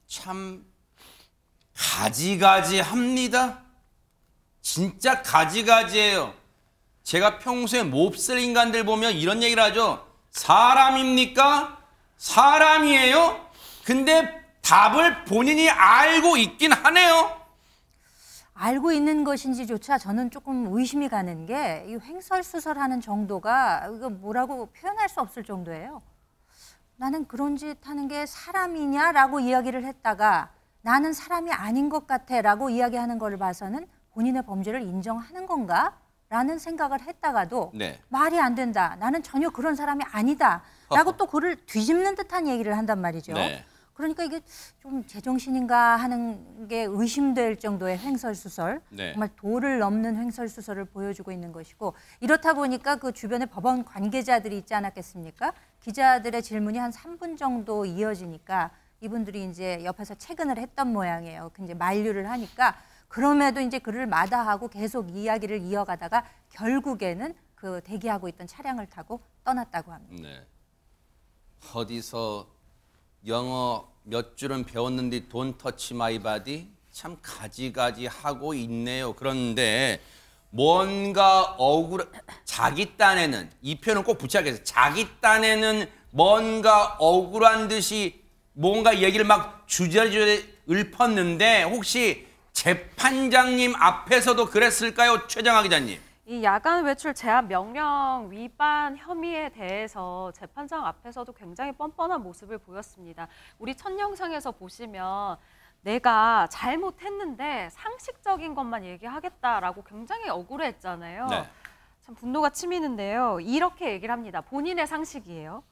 참 가지가지 합니다. 진짜 가지가지예요. 제가 평소에 몹쓸 인간들 보면 이런 얘기를 하죠. 사람입니까? 사람이에요? 근데 답을 본인이 알고 있긴 하네요.
알고 있는 것인지조차 저는 조금 의심이 가는 게 이 횡설수설하는 정도가 이거 뭐라고 표현할 수 없을 정도예요. 나는 그런 짓 하는 게 사람이냐라고 이야기를 했다가 나는 사람이 아닌 것 같아라고 이야기하는 걸 봐서는 본인의 범죄를 인정하는 건가? 라는 생각을 했다가도 말이 안 된다. 나는 전혀 그런 사람이 아니다. 라고 또 그를 뒤집는 듯한 얘기를 한단 말이죠. 그러니까 이게 좀 제정신인가 하는 게 의심될 정도의 횡설수설, 정말 도를 넘는 횡설수설을 보여주고 있는 것이고, 이렇다 보니까 그 주변에 법원 관계자들이 있지 않았겠습니까? 기자들의 질문이 한 3분 정도 이어지니까 이분들이 이제 옆에서 체근을 했던 모양이에요. 이제 만류를 하니까 그럼에도 이제 그를 마다하고 계속 이야기를 이어가다가 결국에는 그 대기하고 있던 차량을 타고 떠났다고 합니다.
어디서 영어 몇 줄은 배웠는데 Don't touch my body? 참 가지가지 하고 있네요. 그런데 뭔가 자기 딴에는, 이 표현은 꼭 붙여야겠어요. 자기 딴에는 뭔가 억울한 듯이 뭔가 얘기를 막 주저주저 읊었는데 혹시 재판장님 앞에서도 그랬을까요? 최정하 기자님.
이 야간 외출 제한 명령 위반 혐의에 대해서 재판장 앞에서도 굉장히 뻔뻔한 모습을 보였습니다. 우리 첫 영상에서 보시면 내가 잘못했는데 상식적인 것만 얘기하겠다라고 굉장히 억울해했잖아요. 참 분노가 치미는데요. 이렇게 얘기를 합니다. 본인의 상식이에요.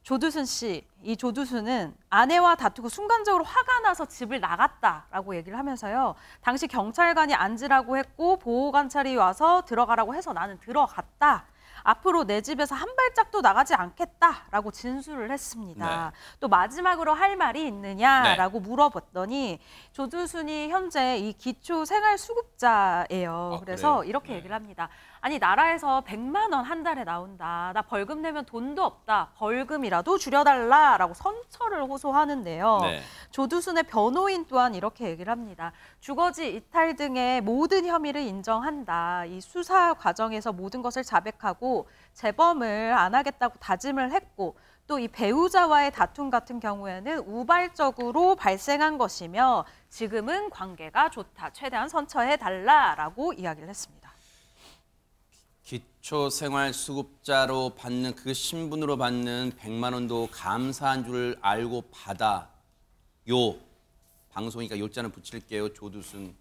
조두순 씨, 이 조두순은 아내와 다투고 순간적으로 화가 나서 집을 나갔다라고 얘기를 하면서요. 당시 경찰관이 앉으라고 했고 보호관찰이 와서 들어가라고 해서 나는 들어갔다. 앞으로 내 집에서 한 발짝도 나가지 않겠다라고 진술을 했습니다. 또 마지막으로 할 말이 있느냐라고 물어봤더니 조두순이 현재 이 기초생활수급자예요. 그래서 이렇게 얘기를 합니다. 아니 나라에서 100만 원 한 달에 나온다. 나 벌금 내면 돈도 없다. 벌금이라도 줄여달라라고 선처를 호소하는데요. 조두순의 변호인 또한 이렇게 얘기를 합니다. 주거지 이탈 등의 모든 혐의를 인정한다. 이 수사 과정에서 모든 것을 자백하고 재범을 안 하겠다고 다짐을 했고 또 이 배우자와의 다툼 같은 경우에는 우발적으로 발생한 것이며 지금은 관계가 좋다. 최대한 선처해달라라고 이야기를 했습니다.
기초생활수급자로 받는 그 신분으로 받는 100만 원도 감사한 줄 알고 받아. 방송이니까 요자는 붙일게요. 조두순.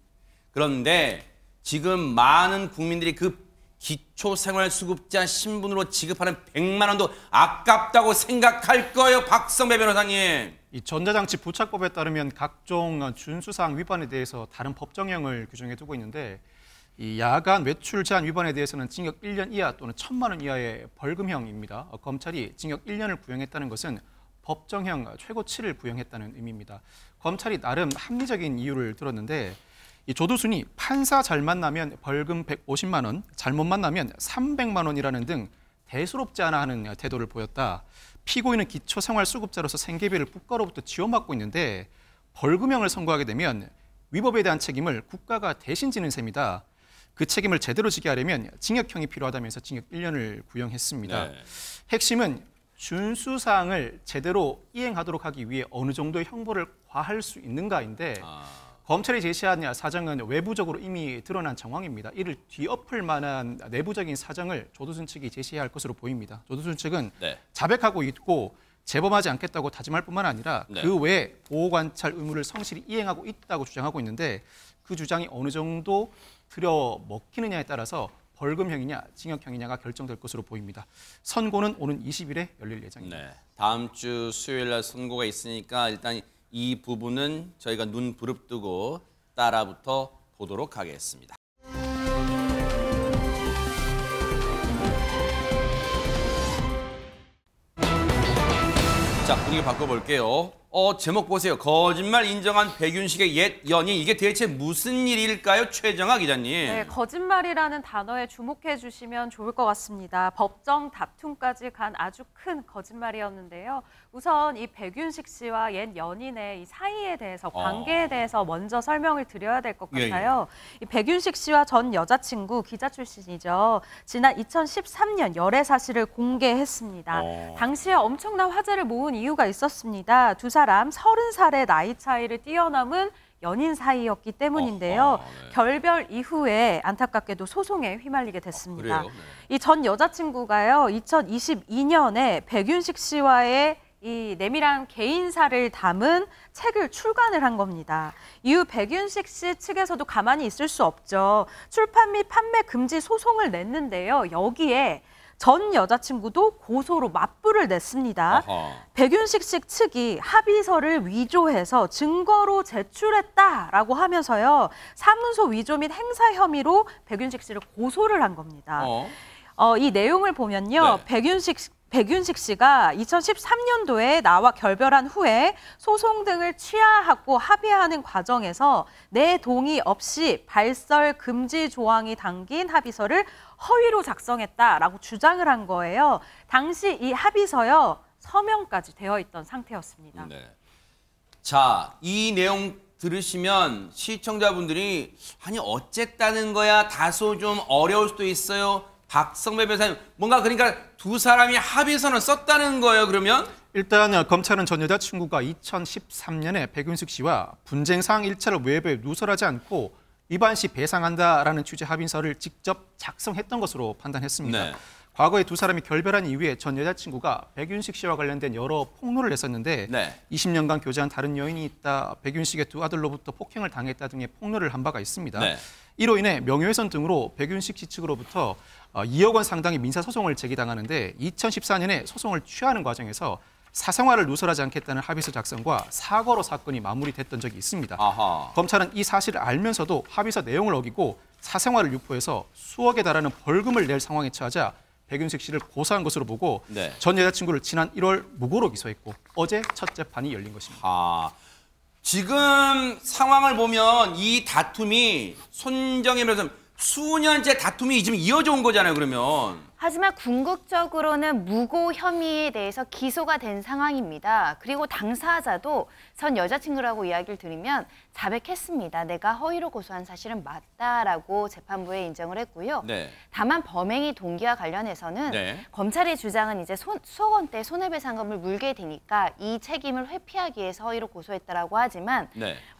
그런데 지금 많은 국민들이 그 기초생활수급자 신분으로 지급하는 100만 원도 아깝다고 생각할 거예요. 박성배 변호사님.
이 전자장치 부착법에 따르면 각종 준수사항 위반에 대해서 다른 법정형을 규정해 두고 있는데 이 야간 외출 제한 위반에 대해서는 징역 1년 이하 또는 1,000만 원 이하의 벌금형입니다. 검찰이 징역 1년을 구형했다는 것은 법정형 최고치를 구형했다는 의미입니다. 검찰이 나름 합리적인 이유를 들었는데 이 조두순이 판사 잘 만나면 벌금 150만 원, 잘못 만나면 300만 원이라는 등 대수롭지 않아 하는 태도를 보였다. 피고인은 기초생활수급자로서 생계비를 국가로부터 지원받고 있는데 벌금형을 선고하게 되면 위법에 대한 책임을 국가가 대신 지는 셈이다. 그 책임을 제대로 지게 하려면 징역형이 필요하다면서 징역 1년을 구형했습니다. 핵심은 준수사항을 제대로 이행하도록 하기 위해 어느 정도의 형벌을 과할 수 있는가인데 검찰이 제시한 사정은 외부적으로 이미 드러난 정황입니다. 이를 뒤엎을 만한 내부적인 사정을 조두순 측이 제시해야 할 것으로 보입니다. 조두순 측은 자백하고 있고 재범하지 않겠다고 다짐할 뿐만 아니라 그 외에 보호관찰 의무를 성실히 이행하고 있다고 주장하고 있는데 그 주장이 어느 정도 들여먹히느냐에 따라서 벌금형이냐 징역형이냐가 결정될 것으로 보입니다. 선고는 오는 20일에 열릴 예정입니다.
네, 다음 주 수요일 날 선고가 있으니까 일단 이 부분은 저희가 눈 부릅뜨고 따라붙어 보도록 하겠습니다. 자, 분위기 바꿔볼게요. 제목 보세요. 거짓말 인정한 백윤식의 옛 연인. 이게 대체 무슨 일일까요? 최정아 기자님.
네, 거짓말이라는 단어에 주목해 주시면 좋을 것 같습니다. 법정 다툼까지 간 아주 큰 거짓말이었는데요. 우선 이 백윤식 씨와 옛 연인의 이 사이에 대해서, 관계에 대해서 먼저 설명을 드려야 될 것 같아요. 이 백윤식 씨와 전 여자친구 기자 출신이죠. 지난 2013년 열애 사실을 공개했습니다. 당시에 엄청난 화제를 모은 이유가 있었습니다. 두 사람 30살의 나이 차이를 뛰어넘은 연인 사이였기 때문인데요. 결별 이후에 안타깝게도 소송에 휘말리게 됐습니다. 이 전 여자친구가요, 2022년에 백윤식 씨와의 이 내밀한 개인사를 담은 책을 출간을 한 겁니다. 이후 백윤식 씨 측에서도 가만히 있을 수 없죠. 출판 및 판매 금지 소송을 냈는데요. 여기에 전 여자친구도 고소로 맞불을 냈습니다. 백윤식 씨 측이 합의서를 위조해서 증거로 제출했다라고 하면서요. 사문서 위조 및 행사 혐의로 백윤식 씨를 고소를 한 겁니다. 이 내용을 보면요. 백윤식 씨가 2013년도에 나와 결별한 후에 소송 등을 취하하고 합의하는 과정에서 내 동의 없이 발설 금지 조항이 담긴 합의서를 허위로 작성했다라고 주장을 한 거예요. 당시 이 합의서요, 서명까지 되어 있던 상태였습니다.
네. 자, 이 내용 들으시면 시청자분들이 아니 어쨌다는 거야? 다소 좀 어려울 수도 있어요. 박성배 변호사님, 뭔가 그러니까 두 사람이 합의서는 썼다는 거예요, 그러면?
일단 검찰은 전 여자친구가 2013년에 백윤식 씨와 분쟁사항 1차를 외부에 누설하지 않고 위반 시 배상한다라는 취지 합의서를 직접 작성했던 것으로 판단했습니다.
네.
과거에 두 사람이 결별한 이후에 전 여자친구가 백윤식 씨와 관련된 여러 폭로를 했었는데 20년간 교제한 다른 여인이 있다, 백윤식의 두 아들로부터 폭행을 당했다 등의 폭로를 한 바가 있습니다. 이로 인해 명예훼손 등으로 백윤식 씨 측으로부터 2억 원 상당의 민사소송을 제기당하는데 2014년에 소송을 취하는 과정에서 사생활을 누설하지 않겠다는 합의서 작성과 사과로 사건이 마무리됐던 적이 있습니다. 검찰은 이 사실을 알면서도 합의서 내용을 어기고 사생활을 유포해서 수억에 달하는 벌금을 낼 상황에 처하자 백윤식 씨를 고소한 것으로 보고 전 여자친구를 지난 1월 무고로 기소했고 어제 첫 재판이 열린 것입니다.
지금 상황을 보면 이 다툼이 손정혜 변호사님 수년째 다툼이 지금 이어져 온 거잖아요, 그러면.
하지만 궁극적으로는 무고 혐의에 대해서 기소가 된 상황입니다. 그리고 당사자도 전 여자친구라고 이야기를 들으면 자백했습니다. 내가 허위로 고소한 사실은 맞다라고 재판부에 인정을 했고요. 다만 범행의 동기와 관련해서는 검찰의 주장은 이제 수억 원대 손해배상금을 물게 되니까 이 책임을 회피하기 위해서 허위로 고소했다라고 하지만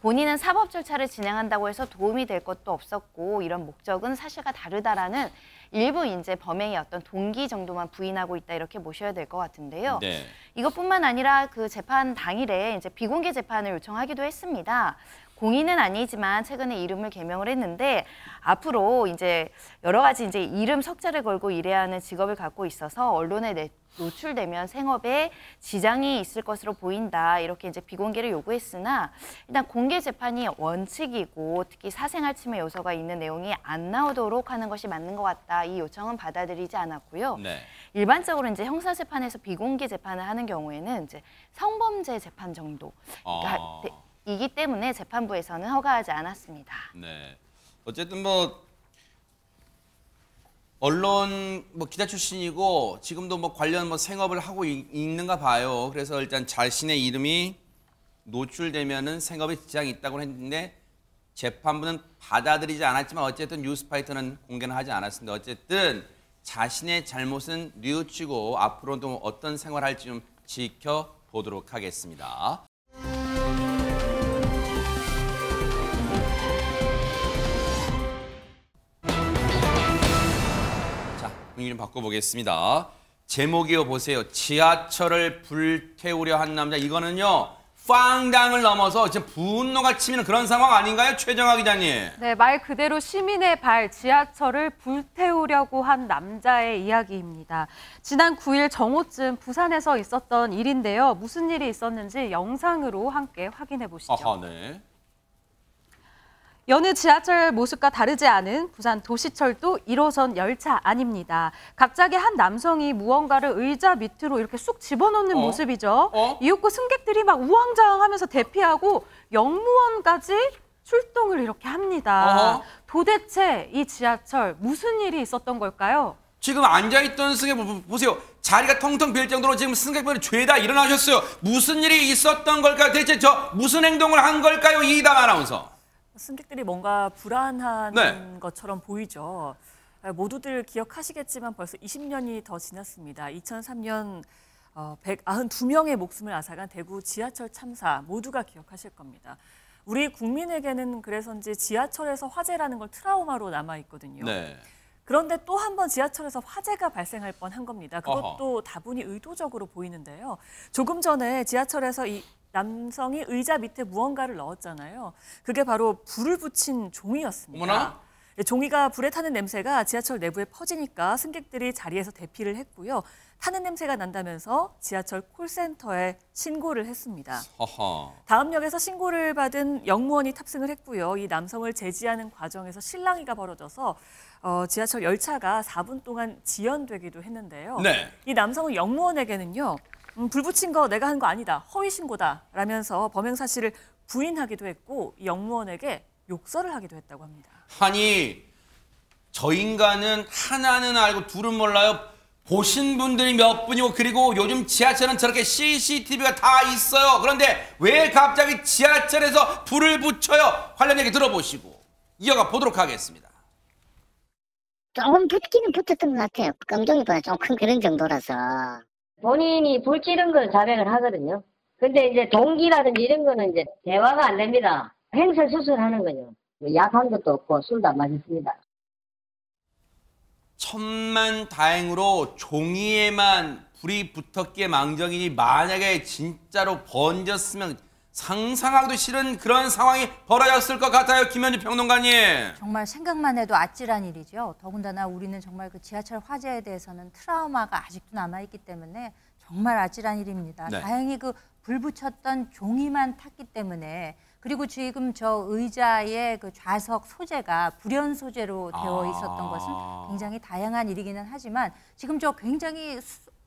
본인은 사법 절차를 진행한다고 해서 도움이 될 것도 없었고 이런 목적은 사실과 다르다라는 일부 이제 범행의 어떤 동기 정도만 부인하고 있다 이렇게 보셔야 될 것 같은데요. 이것뿐만 아니라 그 재판 당일에 이제 비공개 재판을 요청하기도 했습니다. 공인은 아니지만 최근에 이름을 개명을 했는데 앞으로 이제 여러 가지 이제 이름 석자를 걸고 일해야 하는 직업을 갖고 있어서 언론에 노출되면 생업에 지장이 있을 것으로 보인다. 이렇게 이제 비공개를 요구했으나 일단 공개 재판이 원칙이고 특히 사생활 침해 요소가 있는 내용이 안 나오도록 하는 것이 맞는 것 같다. 이 요청은 받아들이지 않았고요. 일반적으로 이제 형사 재판에서 비공개 재판을 하는 경우에는 이제 성범죄 재판 정도. 이기 때문에 재판부에서는 허가하지 않았습니다.
어쨌든 언론 기자 출신이고 지금도 관련 생업을 하고 있는가 봐요. 그래서 일단 자신의 이름이 노출되면은 생업에 지장이 있다고 했는데 재판부는 받아들이지 않았지만 어쨌든 뉴스파이터는 공개는 하지 않았습니다. 어쨌든 자신의 잘못은 뉘우치고 앞으로도 어떤 생활할지 좀 지켜보도록 하겠습니다. 분위기 좀 바꿔보겠습니다. 제목이요 보세요. 지하철을 불태우려 한 남자. 이거는요 황당을 넘어서 지금 분노가 치미는 그런 상황 아닌가요? 최정아 기자님.
네, 말 그대로 시민의 발, 지하철을 불태우려고 한 남자의 이야기입니다. 지난 9일 정오쯤 부산에서 있었던 일인데요. 무슨 일이 있었는지 영상으로 함께 확인해 보시죠.
아하, 네.
여느 지하철 모습과 다르지 않은 부산 도시철도 1호선 열차 안입니다. 갑자기 한 남성이 무언가를 의자 밑으로 이렇게 쑥 집어넣는 모습이죠. 이윽고 승객들이 막 우왕좌왕하면서 대피하고 영무원까지 출동을 이렇게 합니다. 도대체 이 지하철 무슨 일이 있었던 걸까요?
지금 앉아있던 승객 보세요. 자리가 텅텅 빌 정도로 지금 승객분이 죄다 일어나셨어요. 무슨 일이 있었던 걸까요? 대체 저 무슨 행동을 한 걸까요? 이담 아나운서.
승객들이 뭔가 불안한
네.
것처럼 보이죠. 모두들 기억하시겠지만 벌써 20년이 더 지났습니다. 2003년 192명의 목숨을 앗아간 대구 지하철 참사 모두가 기억하실 겁니다. 우리 국민에게는 그래서인지 지하철에서 화재라는 걸 트라우마로 남아있거든요.
네.
그런데 또 한 번 지하철에서 화재가 발생할 뻔한 겁니다. 그것도 다분히 의도적으로 보이는데요. 조금 전에 지하철에서 이 남성이 의자 밑에 무언가를 넣었잖아요. 그게 바로 불을 붙인 종이였습니다.
어머나?
종이가 불에 타는 냄새가 지하철 내부에 퍼지니까 승객들이 자리에서 대피를 했고요. 타는 냄새가 난다면서 지하철 콜센터에 신고를 했습니다.
허허.
다음 역에서 신고를 받은 영무원이 탑승을 했고요. 이 남성을 제지하는 과정에서 실랑이가 벌어져서 지하철 열차가 4분 동안 지연되기도 했는데요.
네.
이 남성은 영무원에게는요. 불 붙인 거 내가 한 거 아니다. 허위 신고다. 라면서 범행 사실을 부인하기도 했고 영무원에게 욕설을 하기도 했다고 합니다.
아니 저 인간은 하나는 알고 둘은 몰라요. 보신 분들이 몇 분이고 그리고 요즘 지하철은 저렇게 CCTV가 다 있어요. 그런데 왜 갑자기 지하철에서 불을 붙여요? 관련 얘기 들어보시고 이어가 보도록 하겠습니다.
조금 붙기는 붙었던 것 같아요. 깜짝이보다 좀 큰 그런 정도라서.
본인이 불 지른 걸 자백을 하거든요. 근데 이제 동기라든지 이런 거는 이제 대화가 안 됩니다. 횡설수설하는 거죠. 약한 것도 없고 술도 안 마셨습니다.
천만다행으로 종이에만 불이 붙었기에 망정이니 만약에 진짜로 번졌으면 상상하기도 싫은 그런 상황이 벌어졌을 것 같아요. 김현주 평론가님.
정말 생각만 해도 아찔한 일이죠. 더군다나 우리는 정말 그 지하철 화재에 대해서는 트라우마가 아직도 남아있기 때문에 정말 아찔한 일입니다.
네.
다행히 그 불 붙였던 종이만 탔기 때문에 그리고 지금 저 의자의 그 좌석 소재가 불연 소재로 되어 있었던 것은 굉장히 다양한 일이기는 하지만 지금 저 굉장히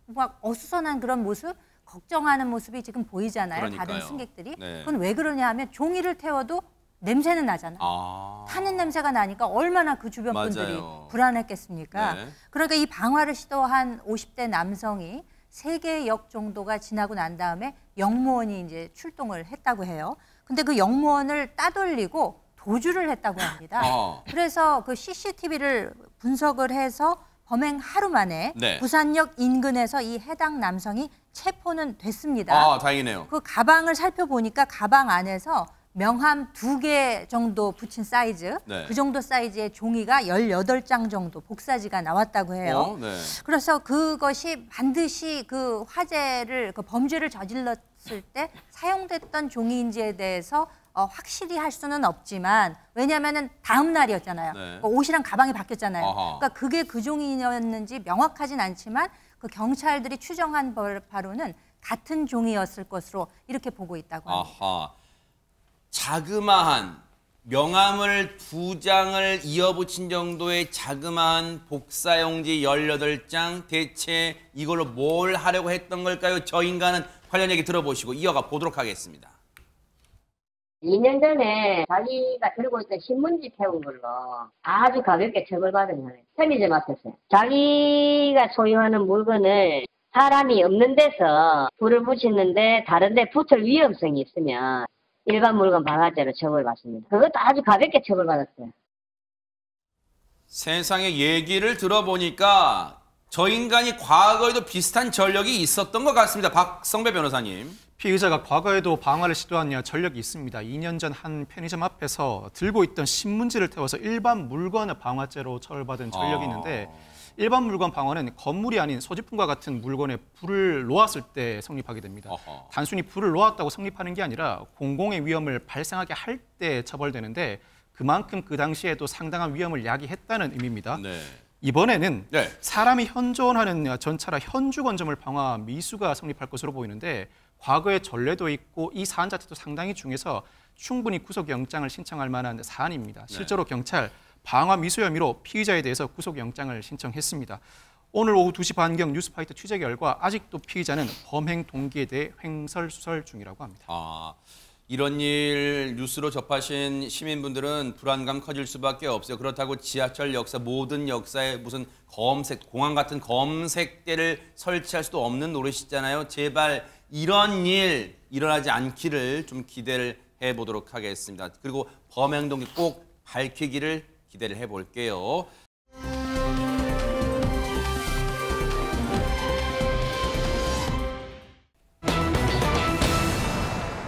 막 어수선한 그런 모습 걱정하는 모습이 지금 보이잖아요.
그러니까요.
다른 승객들이.
네.
그건 왜 그러냐 하면 종이를 태워도 냄새는 나잖아요. 타는 냄새가 나니까 얼마나 그 주변 분들이
맞아요.
불안했겠습니까?
네.
그러니까 이 방화를 시도한 50대 남성이 3개 역 정도가 지나고 난 다음에 영무원이 이제 출동을 했다고 해요. 근데 그 영무원을 따돌리고 도주를 했다고 합니다. 그래서 그 CCTV를 분석을 해서 범행 하루 만에
네.
부산역 인근에서 이 해당 남성이 체포는 됐습니다.
아, 다행이네요.
그 가방을 살펴보니까 가방 안에서 명함 2개 정도 붙인 사이즈,
네.
그 정도 사이즈의 종이가 18장 정도 복사지가 나왔다고 해요.
네.
그래서 그것이 반드시 그 화재를, 그 범죄를 저질렀을 때 사용됐던 종이인지에 대해서 확실히 할 수는 없지만 왜냐하면 다음 날이었잖아요.
네.
옷이랑 가방이 바뀌었잖아요.
아하.
그러니까 그게 그 종이였는지 명확하진 않지만 그 경찰들이 추정한 바로는 같은 종이였을 것으로 이렇게 보고 있다고 합니다.
아하. 자그마한 명함을 2장을 이어붙인 정도의 자그마한 복사용지 18장 대체 이걸로 뭘 하려고 했던 걸까요? 저 인간은 관련 얘기 들어보시고 이어가 보도록 하겠습니다.
2년 전에 자기가 들고 있던 신문지 태운 걸로 아주 가볍게 처벌받은 거예요. 편의점 앞에서. 자기가 소유하는 물건을 사람이 없는 데서 불을 붙이는데 다른 데 붙을 위험성이 있으면 일반 물건 방화죄로 처벌받습니다. 그것도 아주 가볍게 처벌받았어요.
세상의 얘기를 들어보니까 저 인간이 과거에도 비슷한 전력이 있었던 것 같습니다. 박성배 변호사님.
피의자가 과거에도 방화를 시도한 전력이 있습니다. 2년 전 한 편의점 앞에서 들고 있던 신문지를 태워서 일반 물건을 방화죄로 처벌받은 전력이 있는데 일반 물건 방화는 건물이 아닌 소지품과 같은 물건에 불을 놓았을 때 성립하게 됩니다. 단순히 불을 놓았다고 성립하는 게 아니라 공공의 위험을 발생하게 할 때 처벌되는데 그만큼 그 당시에도 상당한 위험을 야기했다는 의미입니다.
네.
이번에는 사람이 현존하는 전차라 현주건조물 방화 미수가 성립할 것으로 보이는데 과거의 전례도 있고 이 사안 자체도 상당히 중요해서 충분히 구속영장을 신청할 만한 사안입니다. 실제로 경찰 방화 미수 혐의로 피의자에 대해서 구속영장을 신청했습니다. 오늘 오후 2시 반경 뉴스파이터 취재 결과 아직도 피의자는 범행 동기에 대해 횡설수설 중이라고 합니다.
이런 일 뉴스로 접하신 시민분들은 불안감 커질 수밖에 없어요. 그렇다고 지하철 역사, 모든 역사에 무슨 공항 같은 검색대를 설치할 수도 없는 노릇이잖아요. 제발 이런 일 일어나지 않기를 좀 기대를 해보도록 하겠습니다. 그리고 범행 동기 꼭 밝히기를 기대를 해볼게요.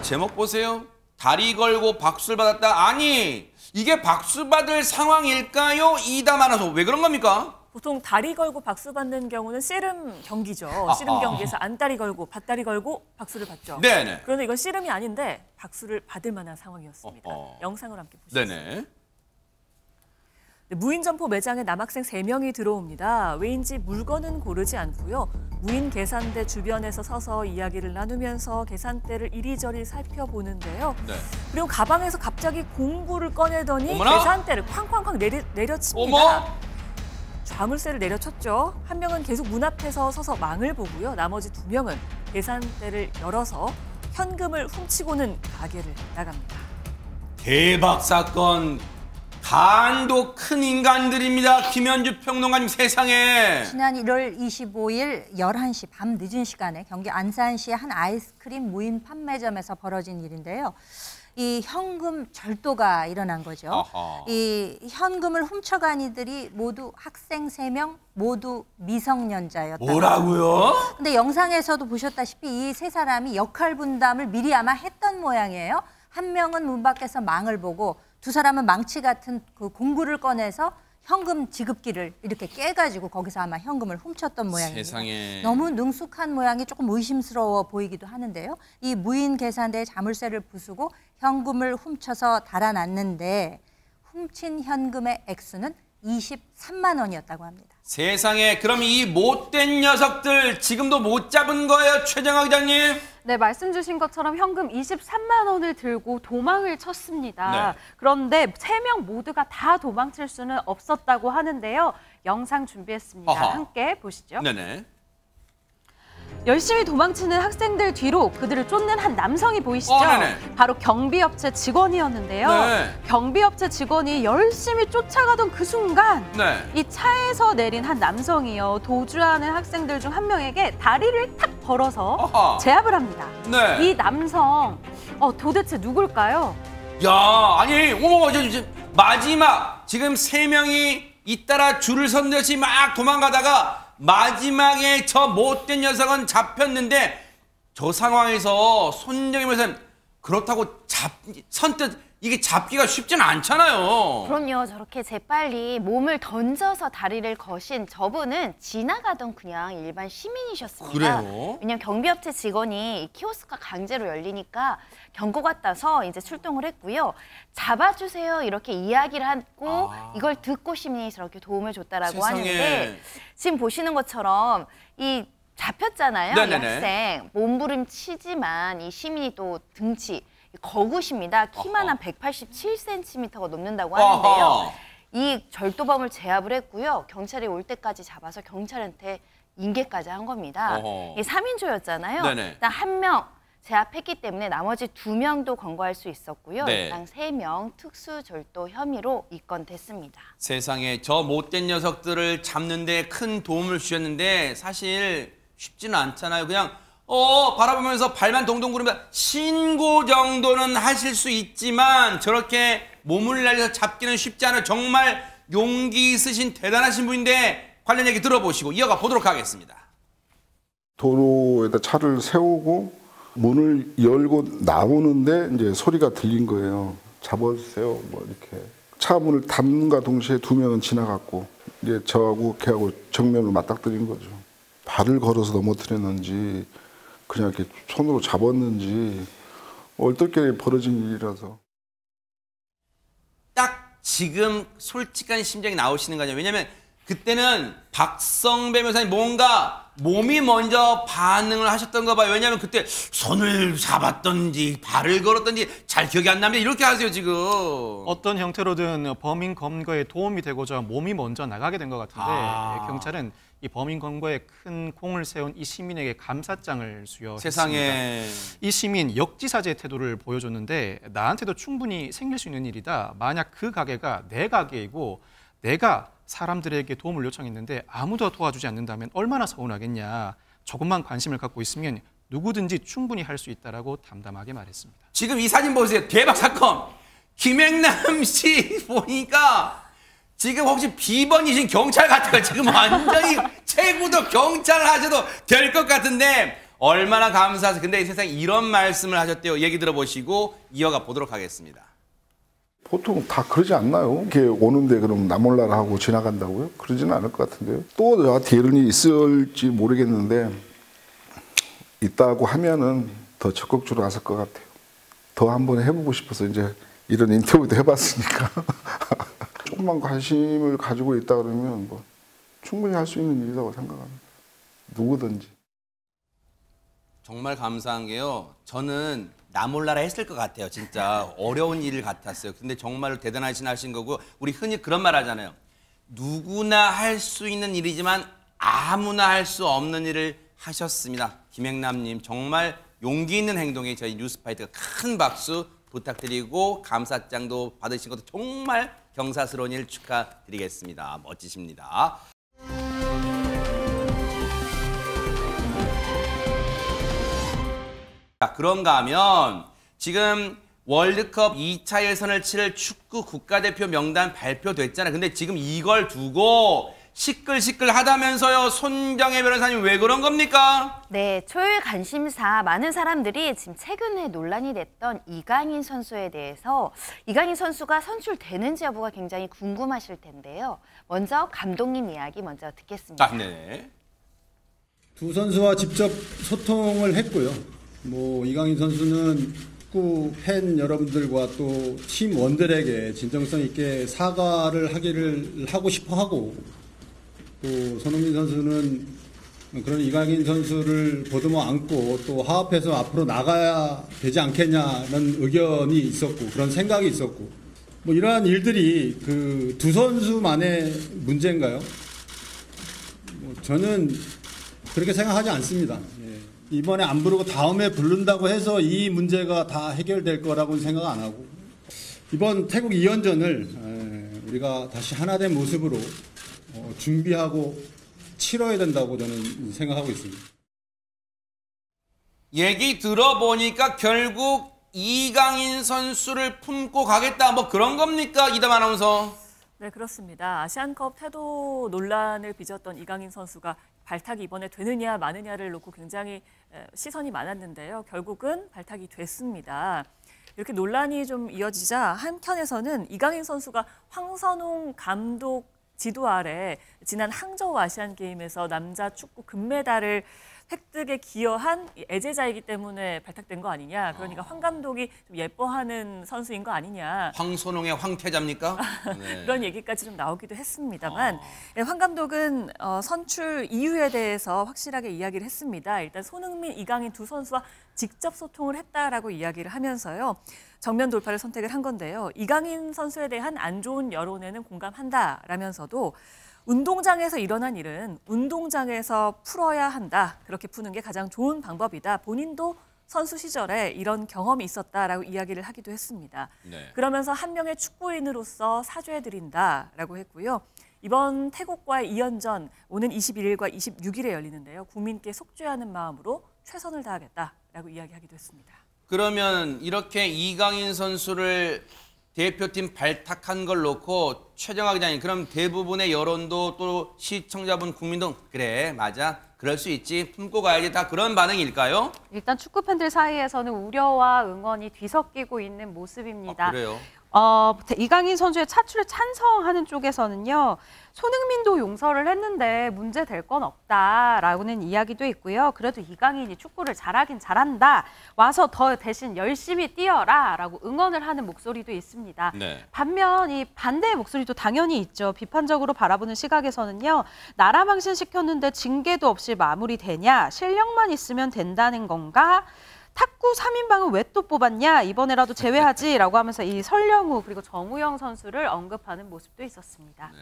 제목 보세요. 다리 걸고 박수를 받았다. 아니, 이게 박수 받을 상황일까요? 이다 많아서 왜 그런 겁니까?
보통 다리 걸고 박수 받는 경우는 씨름 경기죠. 씨름 경기에서 안다리 걸고 밭다리 걸고 박수를 받죠.
네네.
그런데 이건 씨름이 아닌데 박수를 받을 만한 상황이었습니다. 영상을 함께 보시죠.
네네.
무인 점포 매장에 남학생 3명이 들어옵니다. 왜인지 물건은 고르지 않고요. 무인 계산대 주변에서 서서 이야기를 나누면서 계산대를 이리저리 살펴보는데요. 그리고 가방에서 갑자기 공구를 꺼내더니 계산대를 쾅쾅쾅 내려칩니다. 자물쇠를 내려쳤죠. 한 명은 계속 문 앞에서 서서 망을 보고요. 나머지 2명은 계산대를 열어서 현금을 훔치고는 가게를 나갑니다.
대박 사건. 간도 큰 인간들입니다. 김현주 평론가님 세상에.
지난 1월 25일 11시 밤 늦은 시간에 경기 안산시의 한 아이스크림 무인 판매점에서 벌어진 일인데요. 이 현금 절도가 일어난 거죠. 이 현금을 훔쳐간 이들이 모두 학생 3명, 모두 미성년자였다.
뭐라고요?
근데 영상에서도 보셨다시피 이 3사람이 역할 분담을 미리 아마 했던 모양이에요. 한 명은 문 밖에서 망을 보고 2사람은 망치 같은 그 공구를 꺼내서 현금 지급기를 이렇게 깨가지고 거기서 아마 현금을 훔쳤던 모양입니다.
세상에.
너무 능숙한 모양이 조금 의심스러워 보이기도 하는데요. 이 무인 계산대에 자물쇠를 부수고 현금을 훔쳐서 달아났는데 훔친 현금의 액수는 23만 원이었다고 합니다.
세상에. 그럼 이 못된 녀석들 지금도 못 잡은 거예요, 최정화 기자님?
네, 말씀 주신 것처럼 현금 23만 원을 들고 도망을 쳤습니다. 그런데 3명 모두가 다 도망칠 수는 없었다고 하는데요. 영상 준비했습니다. 함께 보시죠.
네네.
열심히 도망치는 학생들 뒤로 그들을 쫓는 한 남성이 보이시죠? 바로 경비업체 직원이었는데요. 경비업체 직원이 열심히 쫓아가던 그 순간 이 차에서 내린 한 남성이요. 도주하는 학생들 중 한 명에게 다리를 탁 벌어서 제압을 합니다. 이 남성 도대체 누굴까요?
야, 아니, 어머, 마지막 지금 3명이 잇따라 줄을 선 듯이 막 도망가다가 마지막에 저 못된 녀석은 잡혔는데 저 상황에서 손정희 변호사님 그렇다고 선뜻 이게 잡기가 쉽지는 않잖아요.
그럼요. 저렇게 재빨리 몸을 던져서 다리를 거신 저분은 지나가던 그냥 일반 시민이셨습니다.
그래요?
왜냐면 경비업체 직원이 키오스크가 강제로 열리니까 경고가 따서 이제 출동을 했고요. 잡아주세요 이렇게 이야기를 하고 이걸 듣고 시민이 저렇게 도움을 줬다라고 하는데 지금 보시는 것처럼 이 잡혔잖아요. 이 학생 몸부림치지만 이 시민이 또 등치 거구십니다. 키만 한 187cm가 넘는다고 하는데요. 이 절도범을 제압을 했고요. 경찰이 올 때까지 잡아서 경찰한테 인계까지 한 겁니다. 이 3인조였잖아요. 일단 1명 제압했기 때문에 나머지 2명도 검거할 수 있었고요. 일단 3명 특수절도 혐의로 입건됐습니다.
세상에 저 못된 녀석들을 잡는 데 큰 도움을 주셨는데 사실 쉽지는 않잖아요. 그냥 바라보면서 발만 동동 구르면 신고 정도는 하실 수 있지만 저렇게 몸을 날려서 잡기는 쉽지 않아요. 정말 용기 있으신 대단하신 분인데 관련 얘기 들어보시고 이어가 보도록 하겠습니다.
도로에다 차를 세우고 문을 열고 나오는데 이제 소리가 들린 거예요. 잡아주세요. 뭐 이렇게 차 문을 닫는가 동시에 두 명은 지나갔고 이제 저하고 걔하고 정면으로 맞닥뜨린 거죠. 발을 걸어서 넘어뜨렸는지 그냥 이렇게 손으로 잡았는지 얼떨결에 벌어진 일이라서.
딱 지금 솔직한 심정이 나오시는 거죠. 왜냐하면 그때는 박성배 변호사님 뭔가 몸이 먼저 반응을 하셨던가 봐요. 왜냐하면 그때 손을 잡았던지 발을 걸었던지 잘 기억이 안 납니다. 이렇게 하세요 지금.
어떤 형태로든 범인 검거에 도움이 되고자 몸이 먼저 나가게 된 것 같은데 경찰은 이 범인 검거에 큰 공을 세운 이 시민에게 감사장을 수여했습니다.
세상에.
이 시민 역지사지의 태도를 보여줬는데 나한테도 충분히 생길 수 있는 일이다. 만약 그 가게가 내 가게이고 내가 사람들에게 도움을 요청했는데 아무도 도와주지 않는다면 얼마나 서운하겠냐. 조금만 관심을 갖고 있으면 누구든지 충분히 할 수 있다라고 담담하게 말했습니다.
지금 이 사진 보세요. 대박 사건. 김행남 씨 보니까 지금 혹시 비번이신 경찰 같아요. 지금 완전히 최고도 경찰 하셔도 될 것 같은데 얼마나 감사하세요. 근데 이 세상에 이런 말씀을 하셨대요. 얘기 들어보시고 이어가 보도록 하겠습니다.
보통 다 그러지 않나요? 이렇게 오는데 그럼 나 몰라라 하고 지나간다고요? 그러지는 않을 것 같은데요. 또 저한테 이런 일이 있을지 모르겠는데 있다고 하면은 더 적극적으로 나설 것 같아요. 더 한번 해보고 싶어서 이제 이런 인터뷰도 해봤으니까 조금만 관심을 가지고 있다 그러면 뭐 충분히 할 수 있는 일이라고 생각합니다. 누구든지.
정말 감사한 게요. 저는 나 몰라라 했을 것 같아요. 진짜 어려운 일 같았어요. 근데 정말 대단하신 하신 거고 우리 흔히 그런 말 하잖아요. 누구나 할 수 있는 일이지만 아무나 할 수 없는 일을 하셨습니다. 김행남님 정말 용기 있는 행동에 저희 뉴스파이터가 큰 박수 부탁드리고 감사장도 받으신 것도 정말 경사스러운 일 축하드리겠습니다. 멋지십니다. 자, 그런가 하면 지금 월드컵 2차 예선을 치를 축구 국가대표 명단 발표됐잖아요. 근데 지금 이걸 두고 시끌시끌하다면서요. 손정혜 변호사님 왜 그런 겁니까?
네, 초유의 관심사 많은 사람들이 지금 최근에 논란이 됐던 이강인 선수에 대해서 이강인 선수가 선출되는지 여부가 굉장히 궁금하실 텐데요. 먼저 감독님 이야기 먼저 듣겠습니다.
네.
두 선수와 직접 소통을 했고요. 뭐 이강인 선수는 축구 팬 여러분들과 또 팀원들에게 진정성 있게 사과를 하고 싶어 하고 또 손흥민 선수는 그런 이강인 선수를 보듬어 안고 또 화합해서 앞으로 나가야 되지 않겠냐는 의견이 있었고 그런 생각이 있었고 뭐 이러한 일들이 그 두 선수만의 문제인가요? 뭐 저는 그렇게 생각하지 않습니다. 이번에 안 부르고 다음에 부른다고 해서 이 문제가 다 해결될 거라고는 생각 안 하고 이번 태국 2연전을 우리가 다시 하나된 모습으로 준비하고 치러야 된다고 저는 생각하고 있습니다.
얘기 들어보니까 결국 이강인 선수를 품고 가겠다 뭐 그런 겁니까? 이담 아나운서.
네, 그렇습니다. 아시안컵 태도 논란을 빚었던 이강인 선수가 발탁이 이번에 되느냐 마느냐를 놓고 굉장히 시선이 많았는데요. 결국은 발탁이 됐습니다. 이렇게 논란이 좀 이어지자 한편에서는 이강인 선수가 황선홍 감독 지도 아래 지난 항저우 아시안게임에서 남자 축구 금메달을 획득에 기여한 애제자이기 때문에 발탁된 거 아니냐. 그러니까 황 감독이 좀 예뻐하는 선수인 거 아니냐.
황선홍의 황태자입니까? 네.
그런 얘기까지 좀 나오기도 했습니다만 황 감독은 선출 이유에 대해서 확실하게 이야기를 했습니다. 일단 손흥민, 이강인 두 선수와 직접 소통을 했다라고 이야기를 하면서요. 정면 돌파를 선택을 한 건데요. 이강인 선수에 대한 안 좋은 여론에는 공감한다라면서도 운동장에서 일어난 일은 운동장에서 풀어야 한다. 그렇게 푸는 게 가장 좋은 방법이다. 본인도 선수 시절에 이런 경험이 있었다라고 이야기를 하기도 했습니다.
네.
그러면서 한 명의 축구인으로서 사죄해드린다라고 했고요. 이번 태국과의 2연전 오는 21일과 26일에 열리는데요. 국민께 속죄하는 마음으로 최선을 다하겠다라고 이야기하기도 했습니다.
그러면 이렇게 이강인 선수를 대표팀 발탁한 걸 놓고 최정화 기자님, 그럼 대부분의 여론도 또 시청자분, 국민도 그래 맞아 그럴 수 있지 품고 가야지 다 그런 반응일까요?
일단 축구 팬들 사이에서는 우려와 응원이 뒤섞이고 있는 모습입니다.
그래요?
이강인 선수의 차출에 찬성하는 쪽에서는요. 손흥민도 용서를 했는데 문제 될 건 없다라고는 이야기도 있고요. 그래도 이강인이 축구를 잘하긴 잘한다. 와서 더 대신 열심히 뛰어라라고 응원을 하는 목소리도 있습니다.
네.
반면 이 반대의 목소리도 당연히 있죠. 비판적으로 바라보는 시각에서는요. 나라 망신시켰는데 징계도 없이 마무리되냐? 실력만 있으면 된다는 건가? 탁구 3인방은 왜 또 뽑았냐? 이번에라도 제외하지라고 하면서 이 설령우 그리고 정우영 선수를 언급하는 모습도 있었습니다.
네.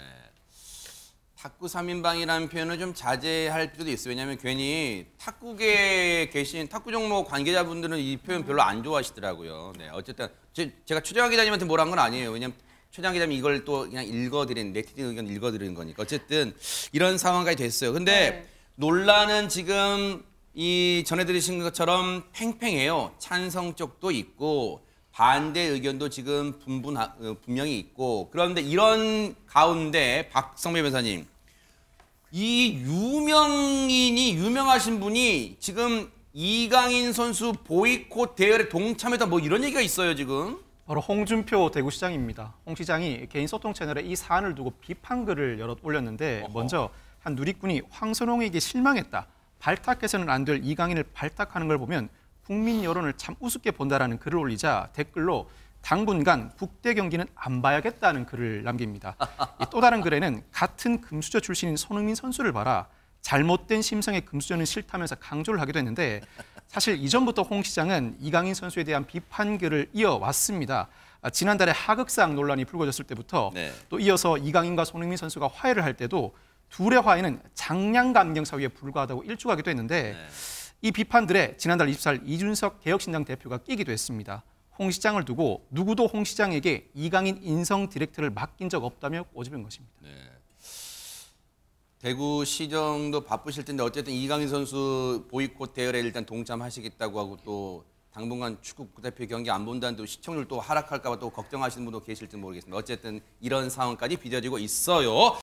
탁구 3인방이라는 표현을 좀 자제할 필요도 있어요. 왜냐하면 괜히 탁구계에 계신 탁구 종목 관계자분들은 이 표현 별로 안 좋아하시더라고요. 네, 어쨌든 제가 최정화 기자님한테 뭐라 한 건 아니에요. 왜냐하면 최정화 기자님이 이걸 또 그냥 읽어드린, 네티즌 의견 읽어드리는 거니까. 어쨌든 이런 상황까지 됐어요. 근데 논란은 지금 이 전해 들으신 것처럼 팽팽해요. 찬성 쪽도 있고 반대 의견도 지금 분명히 있고. 그런데 이런 가운데 박성배 변호사님, 이 유명하신 분이 지금 이강인 선수 보이콧 대열에 동참했다 뭐 이런 얘기가 있어요 지금.
바로 홍준표 대구시장입니다. 홍 시장이 개인 소통 채널에 이 사안을 두고 비판글을 올렸는데 먼저 한 누리꾼이 황선홍에게 실망했다. 발탁해서는 안 될 이강인을 발탁하는 걸 보면 국민 여론을 참 우습게 본다라는 글을 올리자 댓글로 당분간 국대 경기는 안 봐야겠다는 글을 남깁니다. 또 다른 글에는 같은 금수저 출신인 손흥민 선수를 봐라. 잘못된 심성의 금수저는 싫다면서 강조를 하기도 했는데 사실 이전부터 홍 시장은 이강인 선수에 대한 비판글을 이어왔습니다. 지난달에 하극상 논란이 불거졌을 때부터 또 이어서 이강인과 손흥민 선수가 화해를 할 때도 둘의 화해는 장량감경 사유에 불과하다고 일축하기도 했는데 이 비판들에 지난달 24일 이준석 개혁신당 대표가 끼기도 했습니다. 홍 시장을 두고 누구도 홍 시장에게 이강인 인성 디렉트를 맡긴 적 없다며 꼬집은 것입니다.
네. 대구시정도 바쁘실 텐데 어쨌든 이강인 선수 보이콧 대열에 일단 동참하시겠다고 하고 또 당분간 축구 국가대표 경기 안 본다는 또 시청률 또 하락할까 봐 또 걱정하시는 분도 계실지 모르겠습니다. 어쨌든 이런 상황까지 빚어지고 있어요.